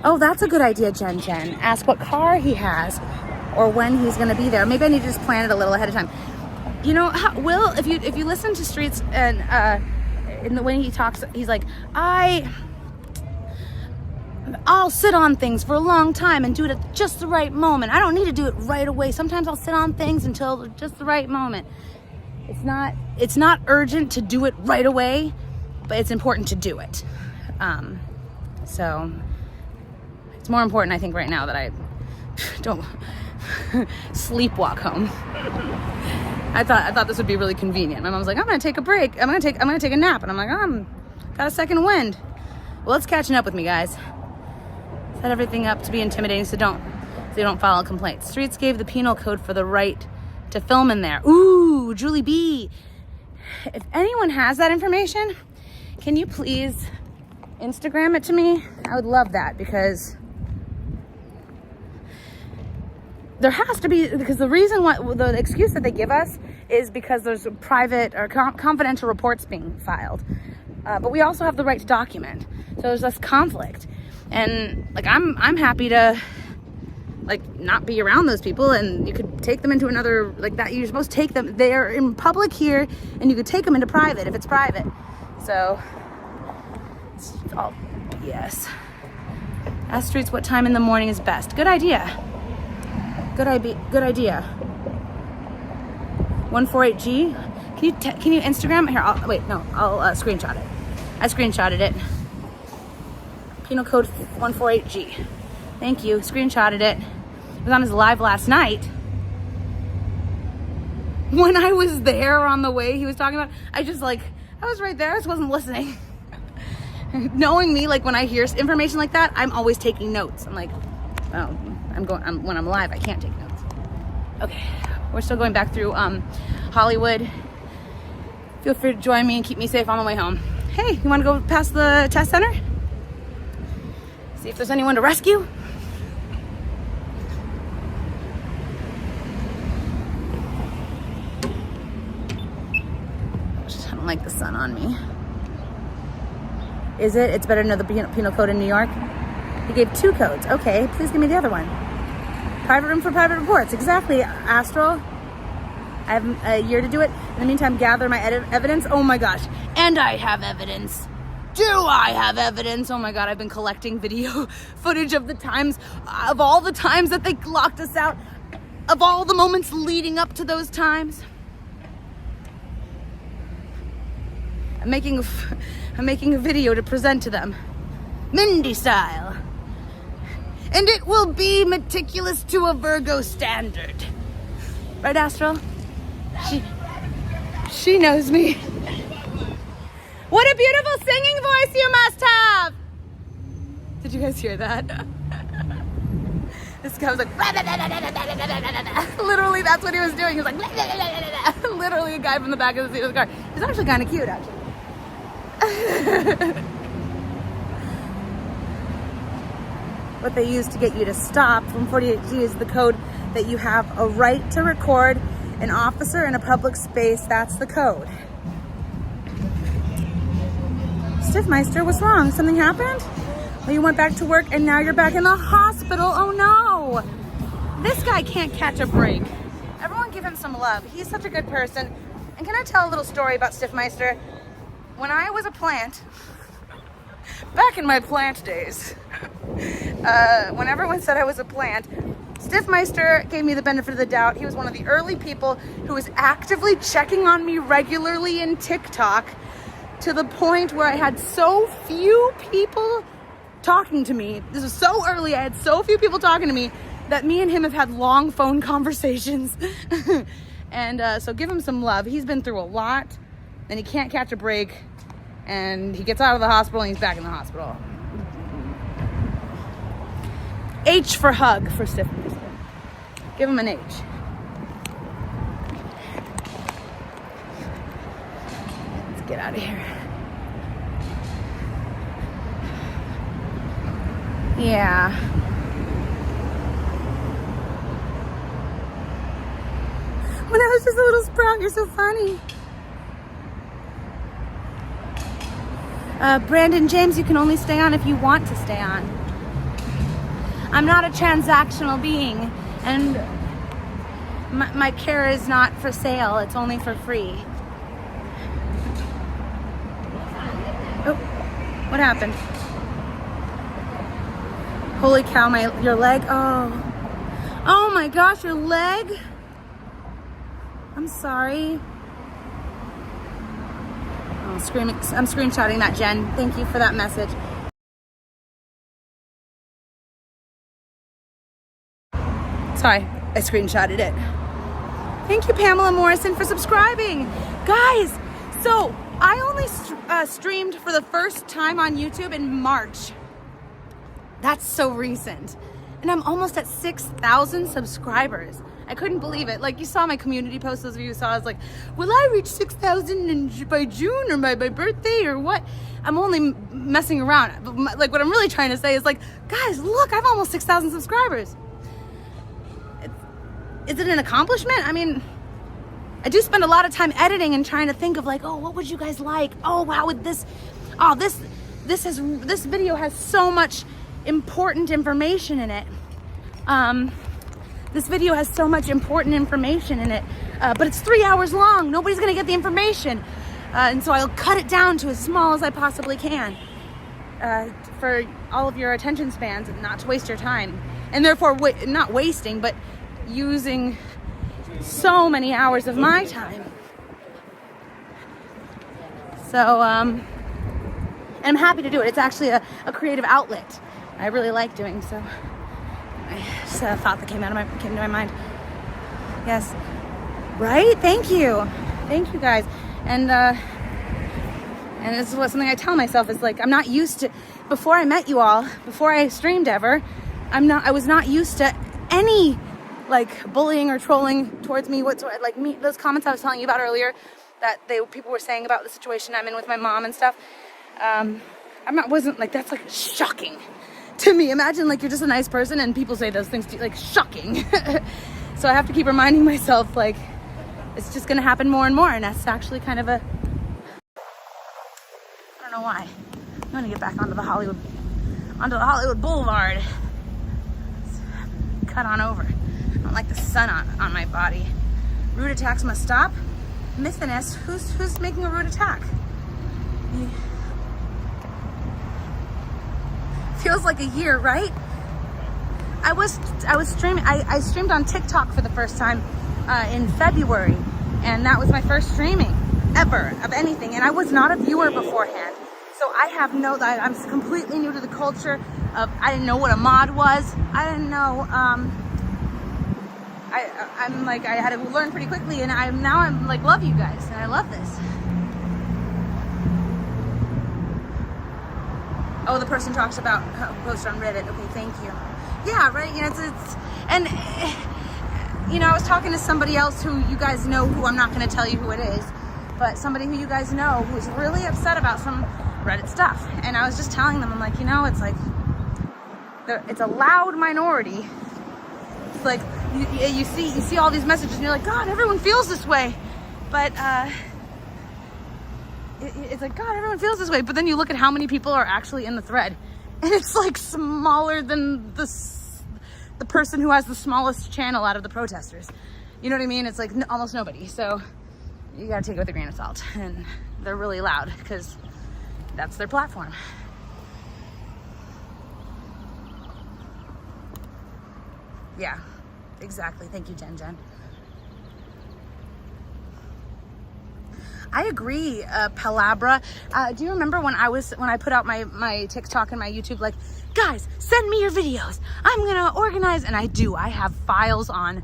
A: oh, that's a good idea, Jen. Ask what car he has or when he's going to be there. Maybe I need to just plan it a little ahead of time. You know, Will, if you listen to Streets and in the way he talks, he's like, I'll sit on things for a long time and do it at just the right moment. I don't need to do it right away. Sometimes I'll sit on things until just the right moment. It's not urgent to do it right away, but it's important to do it. So it's more important, I think, right now that I don't sleepwalk home. I thought this would be really convenient. My mom's like, I'm gonna take a break. I'm gonna take a nap, and I'm like, got a second wind. Well, it's catching up with me, guys. Set everything up to be intimidating, so they don't file a complaint. Streets gave the penal code for the right to film in there. Ooh, Julie B. If anyone has that information, can you please Instagram it to me? I would love that, because there has to be, because the reason why, the excuse that they give us is because there's private or confidential reports being filed. But we also have the right to document. So there's this conflict. And like, I'm happy to like not be around those people, and you could take them into another, like that. You're supposed to take them, they're in public here, and you could take them into private if it's private. So it's all BS. Ask Streets what time in the morning is best. Good idea. Good idea. 148G. Can you Instagram? Here, I'll screenshot it. I screenshotted it. Penal code 148G. Thank you. Screenshotted it. It was on his live last night. When I was there on the way he was talking about, I was right there. I just wasn't listening. Knowing me, like when I hear information like that, I'm always taking notes. I'm like, oh, when I'm live, I can't take notes. Okay, we're still going back through Hollywood. Feel free to join me and keep me safe on the way home. Hey, you want to go past the test center? See if there's anyone to rescue? I don't like the sun on me. Is it? It's better to know the penal code in New York. He gave 2 codes. Okay, please give me the other one. Private room for private reports. Exactly, Astral. I have a year to do it. In the meantime, gather my evidence. Oh my gosh. And I have evidence. Do I have evidence? Oh my God, I've been collecting video footage of all the times that they locked us out, of all the moments leading up to those times. I'm making a video to present to them. Mindy style. And it will be meticulous to a Virgo standard. Right, Astral? She knows me. What a beautiful singing voice you must have! Did you guys hear that? This guy was like, literally, that's what he was doing. He was like, literally a guy from the back of the seat of the car. He's actually kind of cute, actually. What they use to get you to stop from 48G is the code that you have a right to record an officer in a public space. That's the code. Stiffmeister, what's wrong? Something happened? Well, you went back to work and now you're back in the hospital. Oh no! This guy can't catch a break. Everyone give him some love. He's such a good person. And can I tell a little story about Stiffmeister? When I was a plant, back in my plant days, when everyone said I was a plant, Stiffmeister gave me the benefit of the doubt. He was one of the early people who was actively checking on me regularly in TikTok, to the point where I had so few people talking to me. This was so early. I had so few people talking to me that me and him have had long phone conversations. And so give him some love. He's been through a lot, and he can't catch a break, and he gets out of the hospital and he's back in the hospital. H for hug for Stiffmeister. Give him an H. Let's get out of here. Yeah. just a little sprout. You're so funny. Brandon James, you can only stay on if you want to stay on. I'm not a transactional being, and my care is not for sale. It's only for free. Oh, what happened? Holy cow, your leg. Oh my gosh, your leg. I'm sorry. Oh, I'm screenshotting that, Jen. Thank you for that message. Sorry, I screenshotted it. Thank you, Pamela Morrison, for subscribing. Guys, so I only streamed for the first time on YouTube in March. That's so recent. And I'm almost at 6,000 subscribers. I couldn't believe it. Like, you saw my community post, those of you who saw, I was like, will I reach 6,000 by June or my birthday or what? I'm only messing around. But like, what I'm really trying to say is like, guys, look, I've almost 6,000 subscribers. Is it an accomplishment? I mean, I do spend a lot of time editing and trying to think of like, oh, what would you guys like? Oh, how would this video has so much important information in it. This video has so much important information in it, but it's 3 hours long. Nobody's gonna get the information. And so I'll cut it down to as small as I possibly can for all of your attention spans, not to waste your time. And therefore, not wasting, but using so many hours of my time. So, and I'm happy to do it. It's actually a creative outlet. I really like doing so. Just a thought that came to my mind. Yes, right. Thank you guys. And this is something I tell myself is like, I'm not used to. Before I met you all, before I streamed ever, I was not used to any like bullying or trolling towards me whatsoever. Like those comments I was telling you about earlier, that people were saying about the situation I'm in with my mom and stuff. Wasn't like, that's like shocking to me. Imagine like you're just a nice person and people say those things to you, like shocking. So I have to keep reminding myself like it's just gonna happen more and more, and that's actually kind of I don't know why. I'm gonna get back onto the Hollywood Boulevard. Let's cut on over. I don't like the sun on my body. Rude attacks must stop. Mythiness, who's making a rude attack? Feels like a year, right? I was streaming. I streamed on TikTok for the first time in February, and that was my first streaming ever of anything. And I was not a viewer beforehand, so I'm completely new to the culture of. I didn't know what a mod was. I didn't know. I'm like, I had to learn pretty quickly, and I'm like, love you guys, and I love this. Oh, the person talks about post on Reddit. Okay, thank you. Yeah, right. You know, it's and you know, I was talking to somebody else who you guys know, who I'm not going to tell you who it is, but somebody who you guys know who's really upset about some Reddit stuff. And I was just telling them, I'm like, you know, it's like it's a loud minority. It's like you see all these messages and you're like, God, everyone feels this way, but it's like, God, everyone feels this way. But then you look at how many people are actually in the thread, and it's like smaller than the person who has the smallest channel out of the protesters. You know what I mean? It's like almost nobody. So you gotta take it with a grain of salt. And they're really loud because that's their platform. Yeah, exactly. Thank you, Jen. I agree, Palabra. Do you remember when I put out my TikTok and my YouTube, like, guys, send me your videos. I'm gonna organize, and I do. I have files on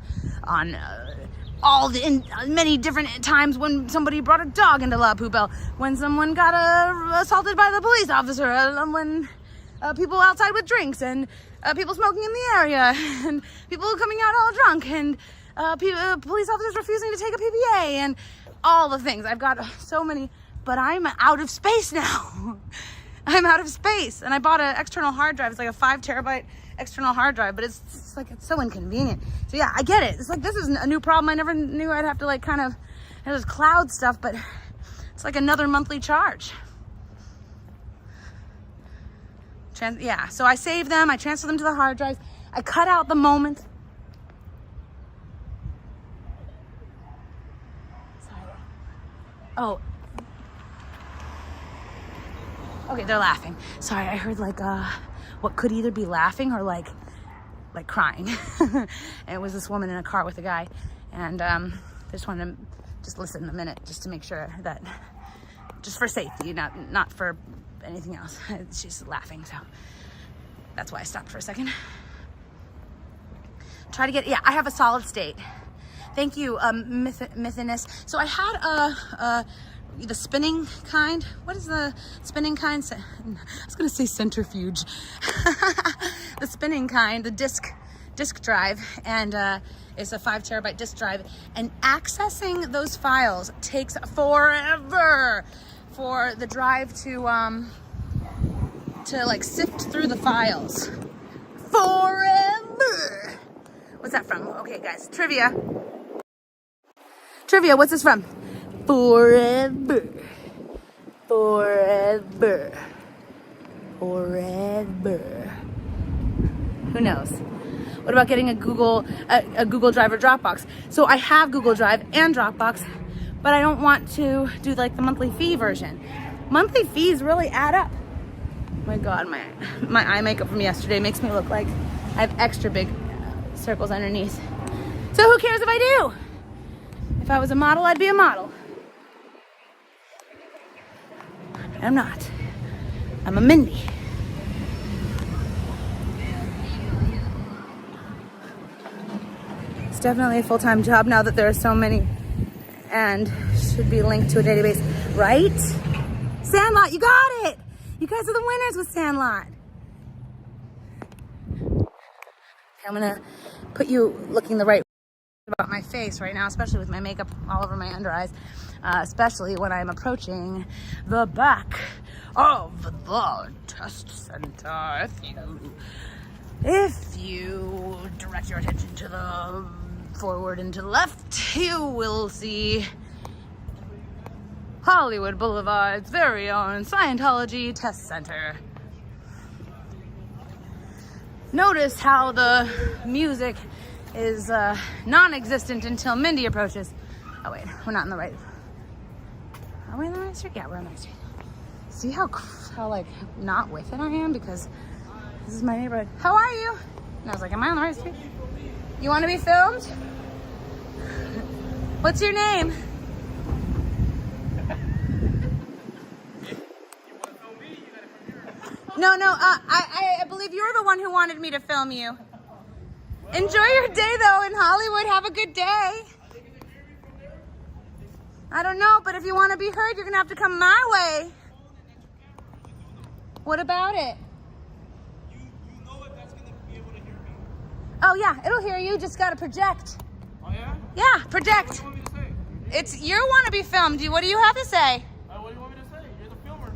A: many different times when somebody brought a dog into La Poubelle, when someone got assaulted by the police officer, when people outside with drinks, and people smoking in the area, and people coming out all drunk, and police officers refusing to take a PPA, and all the things. I've got so many, but I'm out of space now. I'm out of space, and I bought an external hard drive. It's like a 5 terabyte external hard drive, but it's like, it's so inconvenient. So yeah, I get it. It's like, this is a new problem. I never knew I'd have to like kind of, there's cloud stuff, but it's like another monthly charge. Yeah, so I save them, I transfer them to the hard drives, I cut out the moment. Sorry. Oh. Okay, they're laughing. Sorry, I heard like what could either be laughing or like crying. And it was this woman in a car with a guy, and just wanted to just listen a minute just to make sure that, just for safety, not for anything else. She's laughing, so that's why I stopped for a second. Try to get, yeah, I have a solid state. Thank you, Mythinus. So I had the spinning kind. What is the spinning kind? I was gonna say centrifuge. The spinning kind, the disk drive, and it's a 5 terabyte disk drive, and accessing those files takes forever for the drive to like sift through the files. Forever. What's that from? Okay, guys, trivia. What's this from? Forever. Who knows? What about getting a Google Drive or Dropbox? So I have Google Drive and Dropbox, but I don't want to do like the monthly fee version. Monthly fees really add up. My God, my eye makeup from yesterday makes me look like I have extra big circles underneath. So who cares if I do? If I was a model, I'd be a model. I'm not. I'm a Mindy. It's definitely a full-time job now that there are so many, and should be linked to a database, right? Sandlot, you got it! You guys are the winners with Sandlot. I'm gonna put you looking the right about my face right now, especially with my makeup all over my under eyes, especially when I'm approaching the back of the test center. If you direct your attention to the forward and to the left, you will see Hollywood Boulevard's very own Scientology Test Center. Notice how the music is non-existent until Mindy approaches. Oh wait, we're not in the right. Are we in the right street? Yeah, we're in the right street. See how like not with it I am, because this is my neighborhood. How are you? And I was like, am I on the right street? You want to be filmed? What's your name? No, I believe you're the one who wanted me to film you. Enjoy your day, though, in Hollywood. Have a good day. I don't know, but if you want to be heard, you're going to have to come my way. What about it?
C: You know if that's going to be able to hear me.
A: Oh, yeah, it'll hear you. Just got to project.
C: Oh, yeah?
A: Yeah, project.
C: What do you want me to say?
A: It's you want to be filmed. What do you have to say?
C: What do you want me to say? You're the filmer.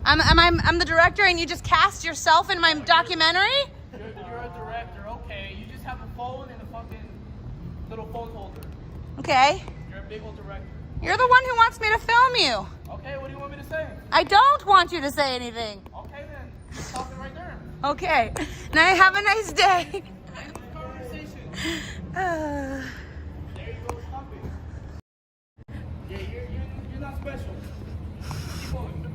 A: I'm the director, and you just cast yourself in my documentary?
C: You're a director, okay. You just have a phone and a fucking little phone holder.
A: Okay.
C: You're a big old director.
A: You're the one who wants me to film you.
C: Okay, what do you want me to say?
A: I don't want you to say anything.
C: Okay then, you're talking right there.
A: Okay. Now have a nice day.
C: End of conversation.
A: Uh,
C: There you go, stop it. Yeah, you're not special. Keep going.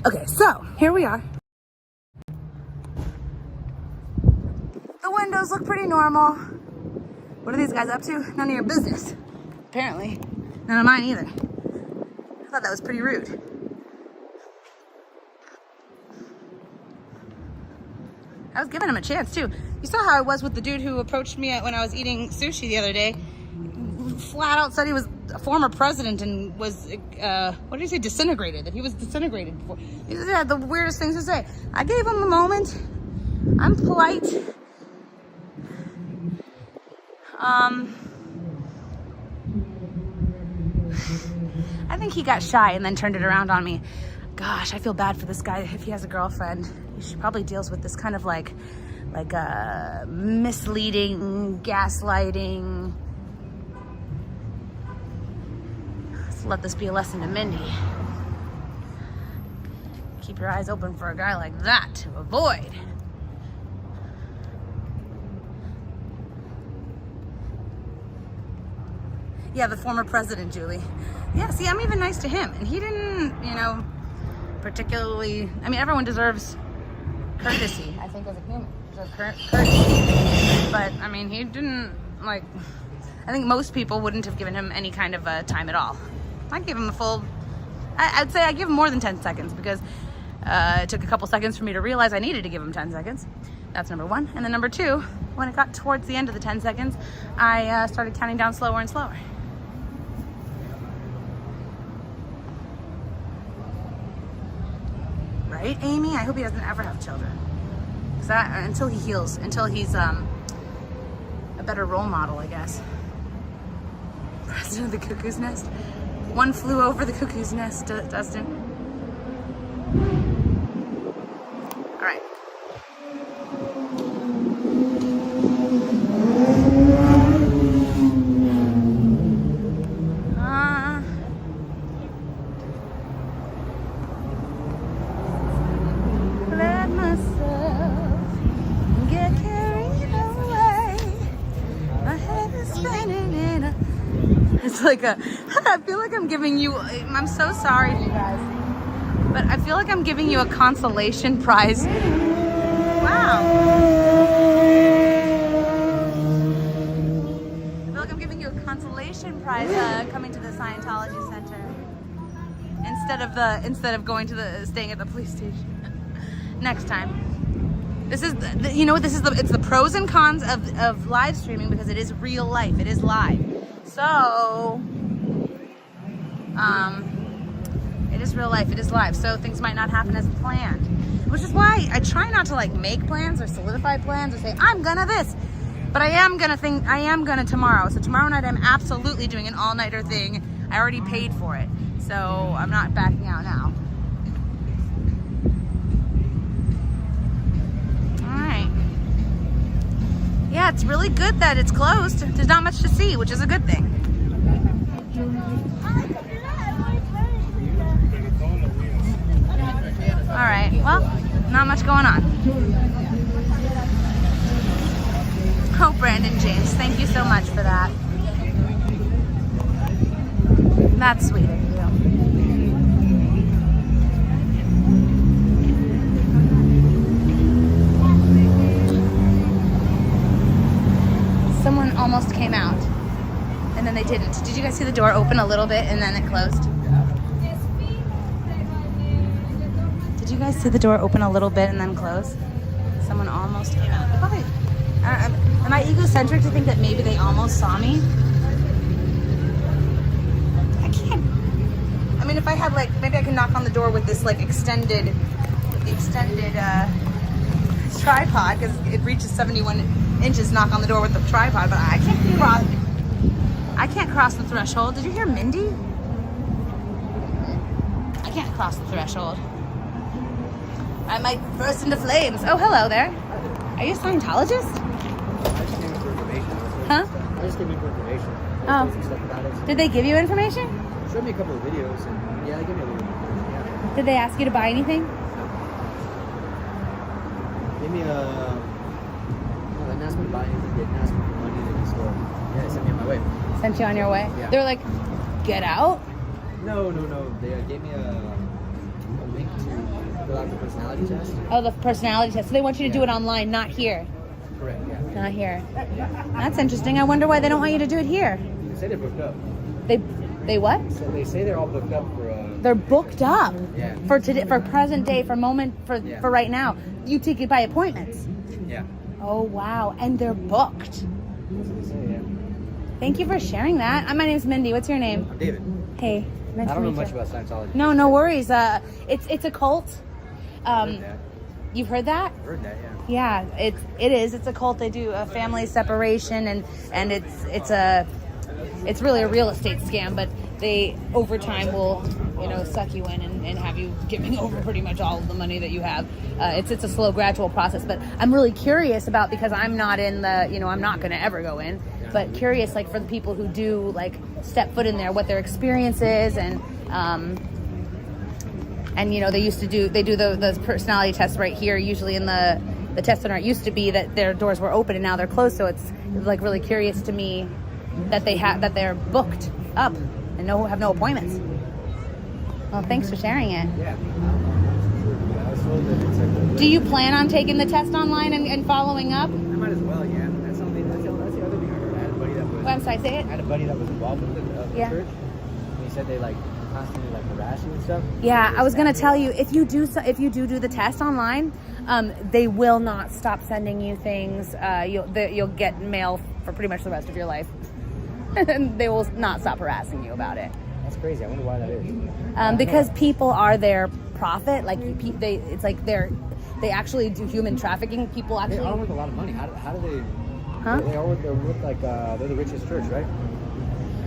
A: okay, so here we are. The windows look pretty normal. What are these guys up to? None of your business. Apparently. None of mine either. I thought that was pretty rude. I was giving him a chance too. You saw how I was with the dude who approached me when I was eating sushi the other day. Flat out said he was a former president and was, what did he say, disintegrated, that he was disintegrated before. He had the weirdest things to say. I gave him a moment. I'm polite. I think he got shy and then turned it around on me. Gosh, I feel bad for this guy if he has a girlfriend. She probably deals with this kind of like misleading, gaslighting. Let's let this be a lesson to Mindy. Keep your eyes open for a guy like that to avoid. Yeah, the former president, Julie. Yeah, see, I'm even nice to him. And he didn't, you know, particularly, I mean, everyone deserves courtesy, I think, as a human. Courtesy. But, I mean, he didn't, like, I think most people wouldn't have given him any kind of time at all. I gave him a full, I'd say I give him more than 10 seconds because it took a couple seconds for me to realize I needed to give him 10 seconds. That's number one. And then number two, when it got towards the end of the 10 seconds, I started counting down slower and slower. Right, Amy? I hope he doesn't ever have children. Until he heals, until he's a better role model, I guess. President of the Cuckoo's Nest. One flew over the cuckoo's nest, Dustin. All right. Let myself get carried away. My head is spinning in a... It's like a... I feel like I'm giving you... I'm so sorry, you guys. But I feel like I'm giving you a consolation prize. Wow. I feel like I'm giving you a consolation prize coming to the Scientology Center. Instead of going to staying at the police station. Next time. This is, you know what, it's the pros and cons of live streaming because it is real life. It is live. So, it is real life. It is live. So things might not happen as planned. Which is why I try not to like make plans or solidify plans or say, I'm gonna this. But I am gonna tomorrow. So tomorrow night I'm absolutely doing an all-nighter thing. I already paid for it. So I'm not backing out now. Yeah, it's really good that it's closed. There's not much to see, which is a good thing. All right, well, not much going on. Oh, Brandon James, thank you so much for that. That's sweet of you. Someone almost came out, and then they didn't. Did you guys see the door open a little bit, and then it closed? Did you guys see the door open a little bit and then close? Someone almost came out. Probably. Am I egocentric to think that maybe they almost saw me? I can't. I mean, if I had maybe I can knock on the door with this extended tripod because it reaches 71 inches. Knock on the door with the tripod, but I can't cross the threshold. Did you hear Mindy? I can't cross the threshold. I might burst into flames. Oh, hello there. Are you a Scientologist?
G: I just came in for information.
A: Huh?
G: I just came in for information.
A: Oh.
G: Some stuff about it.
A: Did they give you information?
G: Showed me a couple of videos, and yeah, they gave me a little bit of information. Yeah.
A: Did they ask you to buy anything?
G: Gave me a. No, they didn't ask me to buy anything. They didn't ask me for money. They just yeah, they sent me on my way.
A: Sent you on your way?
G: Yeah.
A: They were like, get out?
G: No. They gave me a link to fill out the personality test.
A: Oh, the personality test. So they want you to do it online, not here.
G: Correct. Yeah.
A: Not here. That's interesting. I wonder why they don't want you to do it here.
G: They say they're booked up.
A: They what?
G: So they say they're all booked up for.
A: They're booked up.
G: Yeah.
A: For today, for present day, for right now. You take it by appointments.
G: Yeah.
A: Oh wow, and they're booked.
G: That's what they say. Yeah.
A: Thank you for sharing that. My name is Mindy. What's your name?
G: I'm David.
A: Hey. Nice
G: I don't
A: to
G: know
A: meet
G: much
A: you.
G: about Scientology.
A: No worries. It's a cult.
G: I've heard that.
A: You've heard that?
G: I've heard that. Yeah.
A: Yeah, it is. It's a cult. They do a family separation, and it's really a real estate scam. But they over time will suck you in and have you giving over pretty much all of the money that you have. It's a slow, gradual process. But I'm really curious about, because I'm not in the, I'm not going to ever go in, but curious, like, for the people who do, like, step foot in there, what their experience is, and they do the personality tests right here, usually in the test center. It used to be that their doors were open and now they're closed, so it's like really curious to me that they're booked up and have no appointments. Well, thanks for sharing it.
G: Yeah.
A: Do you plan on taking the test online and following up?
G: I might as well, yeah. That's the other thing I heard. I had a buddy that was...
A: Well, I'm sorry, say it.
G: I had a buddy that was involved with the
A: Yeah.
G: church. And he said they, like, constantly, like, harass you and stuff.
A: Yeah, I was gonna tell you, if you do the test online, they will not stop sending you things. You'll get mail for pretty much the rest of your life, and they will not stop harassing you about it.
G: That's crazy. I wonder why that is.
A: Because people are their profit. Like they actually do human trafficking. People actually.
G: They all worth a lot of money. How do they?
A: Huh?
G: They all worth like they're the richest church, right?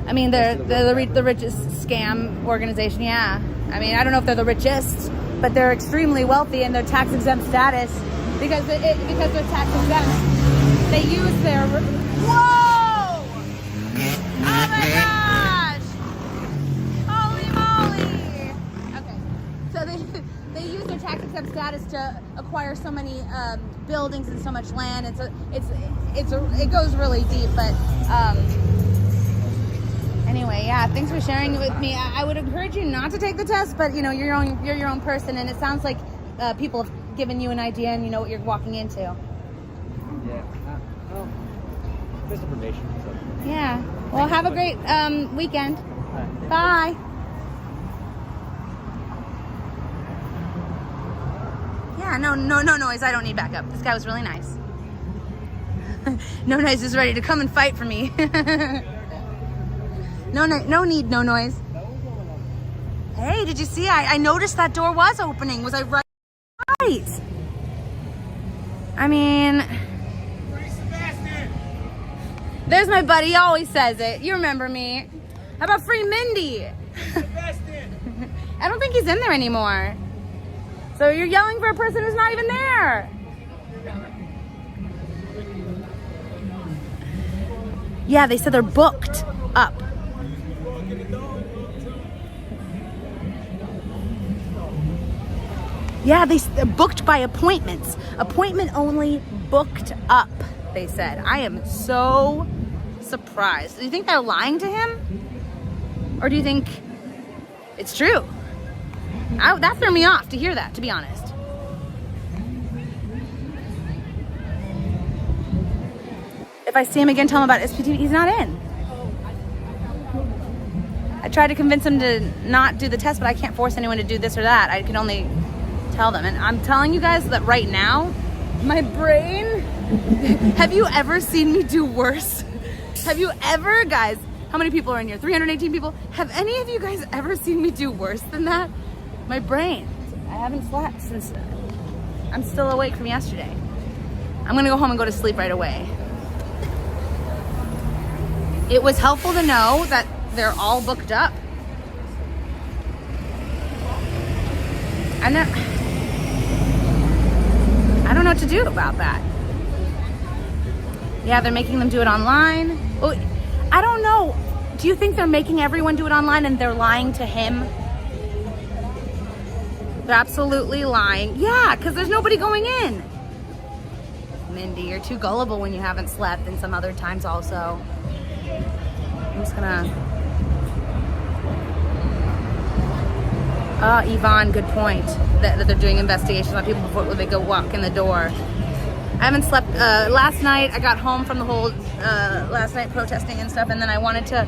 A: I mean, they're the richest scam organization. Yeah. I mean, I don't know if they're the richest, but they're extremely wealthy, and their tax exempt status because they're tax exempt. They use their. Whoa! Oh my gosh! Holy moly! Okay, so they use their tax exempt status to acquire so many buildings and so much land. It goes really deep, but. Anyway, yeah, thanks for sharing it with me. I would encourage you not to take the test, but you're your own person, and it sounds like people have given you an idea and you know what you're walking into.
G: Yeah. Well, just information. So.
A: Yeah. Well, have a great weekend.
G: Right.
A: Bye. Yeah, no noise. I don't need backup. This guy was really nice. No noise is ready to come and fight for me. No noise. Hey, did you see? I noticed that door was opening. Was I right? Right. I mean, there's my buddy. He always says it. You remember me. How about free Mindy? I don't think he's in there anymore. So you're yelling for a person who's not even there. Yeah, they said they're booked up. Yeah, they're booked by appointments. Appointment only, booked up, they said. I am so surprised. Do you think they're lying to him? Or do you think it's true? That threw me off to hear that, to be honest. If I see him again, tell him about SPTV. He's not in. I tried to convince him to not do the test, but I can't force anyone to do this or that. I can only tell them. And I'm telling you guys that right now, my brain, have you ever seen me do worse? Have you ever, guys, how many people are in here? 318 people. Have any of you guys ever seen me do worse than that? My brain, I haven't slept since, I'm still awake from yesterday. I'm gonna go home and go to sleep right away. It was helpful to know that they're all booked up. And I don't know what to do about that. Yeah, they're making them do it online. Well, I don't know. Do you think they're making everyone do it online and they're lying to him? They're absolutely lying. Yeah, because there's nobody going in. Mindy, you're too gullible when you haven't slept, and some other times also. I'm just gonna... Yvonne, good point. That they're doing investigations on people before they go walk in the door. I haven't slept. Last night, I got home from the whole last night protesting and stuff, and then I wanted to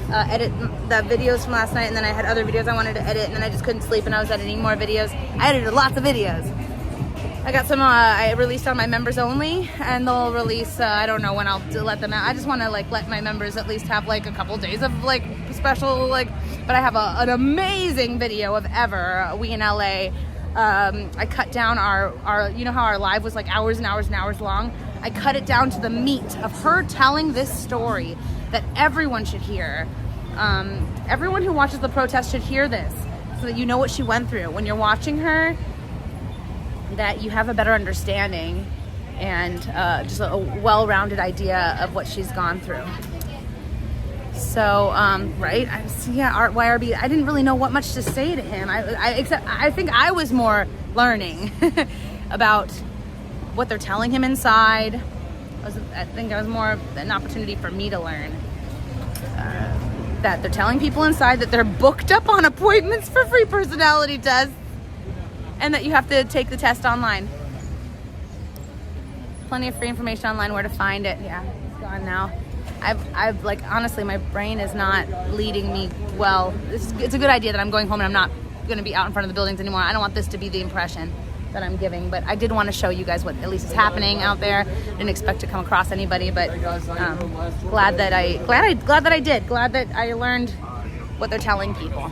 A: edit the videos from last night, and then I had other videos I wanted to edit, and then I just couldn't sleep, and I was editing more videos. I edited lots of videos. I got some I released on my members only, and they'll release, I don't know when I'll let them out. I just want to like let my members at least have like a couple days of like special, like, but I have an amazing video of Ever, we in LA. I cut down our, you know how our live was like hours and hours and hours long? I cut it down to the meat of her telling this story that everyone should hear. Everyone who watches the protest should hear this. so that you know what she went through. When you're watching her, that you have a better understanding and just a well-rounded idea of what she's gone through. So, right? YRB, I didn't really know what much to say to him. I think I was more learning about what they're telling him inside. I think it was more an opportunity for me to learn that they're telling people inside that they're booked up on appointments for free personality tests and that you have to take the test online. Plenty of free information online where to find it. Yeah, it's gone now. I've like, honestly, my brain is not leading me well. It's a good idea that I'm going home and I'm not going to be out in front of the buildings anymore. I don't want this to be the impression that I'm giving, but I did want to show you guys what at least is happening out there. Didn't expect to come across anybody, but glad that I did. Glad that I learned what they're telling people.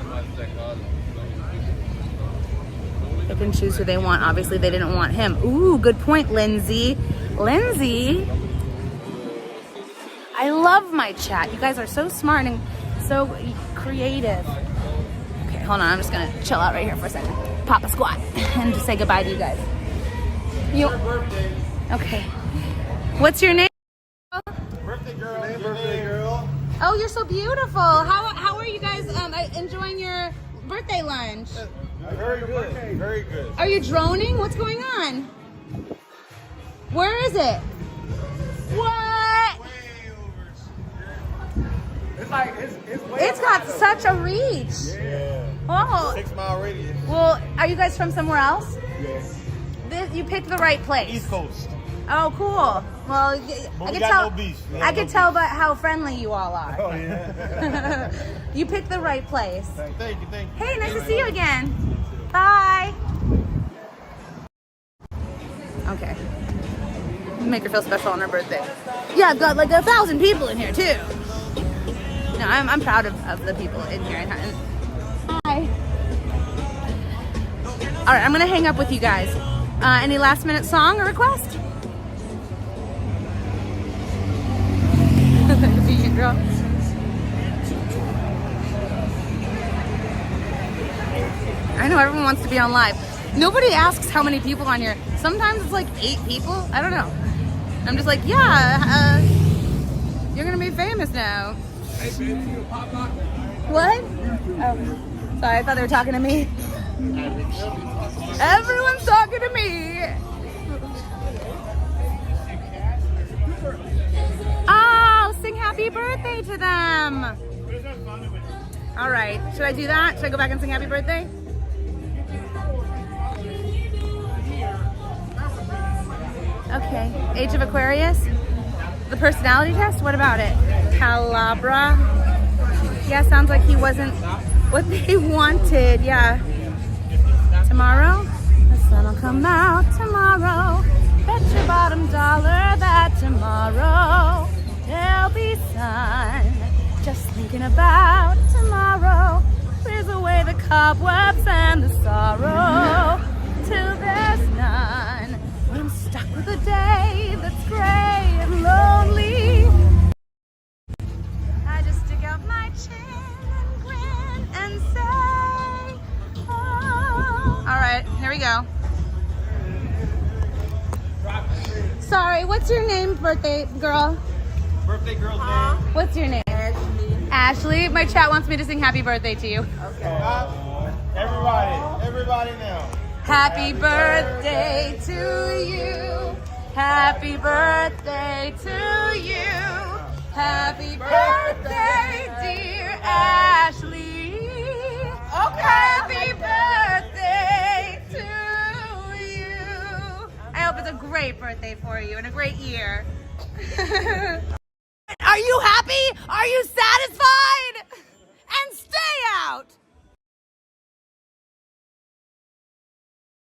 A: They can choose who they want. Obviously, they didn't want him. Ooh, good point, Lindsay. Lindsay, I love my chat. You guys are so smart and so creative. Okay, hold on. I'm just gonna chill out right here for a second. Pop a squat and just say goodbye to you guys. Okay. What's your name?
H: Birthday girl.
A: Oh, you're so beautiful. How are you guys enjoying your birthday lunch?
H: Very good. Very good.
A: Are you droning? What's going on? Where is it? What?
H: It's like
A: It's got such a reach.
H: Yeah.
A: Oh.
H: 6 mile radius.
A: Well, are you guys from somewhere else?
H: Yes.
A: You picked the right place.
H: East Coast.
A: Oh, cool. Well,
H: But
A: I
H: we
A: can
H: got
A: tell.
H: no beef. We
A: I
H: got
A: can
H: no
A: tell
H: beef.
A: by how friendly you all are.
H: Oh yeah.
A: You picked the right place.
H: Thank you.
A: Hey, nice to see you again. Bye. Okay. Make her feel special on her birthday. Yeah, I've got like 1,000 people in here too. No, I'm proud of the people in here. And hi. All right, I'm gonna hang up with you guys. Any last minute song or request? Vegan girl. I know everyone wants to be on live. Nobody asks how many people on here. Sometimes it's like 8 people. I don't know. I'm just like, yeah, you're gonna be famous now.
H: Hey, baby, you a pop lock?
A: What? Oh, sorry, I thought they were talking to me. Everyone's talking to me. Oh, sing happy birthday to them. All right, should I do that? Should I go back and sing happy birthday? Okay, Age of Aquarius. The personality test, what about it? Calabra. Yeah, sounds like he wasn't what they wanted. Yeah. Tomorrow, the sun will come out tomorrow. Bet your bottom dollar that tomorrow there'll be sun. Just thinking about tomorrow clears away the cobwebs and the sorrow till there's none. When I'm stuck with a day that's gray and lonely, I just stick out my chin and grin and say, oh. All right, here we go. Sorry, what's your name, birthday girl?
H: Birthday girl's name.
A: What's your name? Ashley. My chat wants me to sing happy birthday to you.
H: Everybody now.
A: Happy birthday to you. Happy birthday to you. Happy birthday, dear Ashley. Okay. Happy birthday to you. I hope it's a great birthday for you and a great year. Are you happy? Are you satisfied?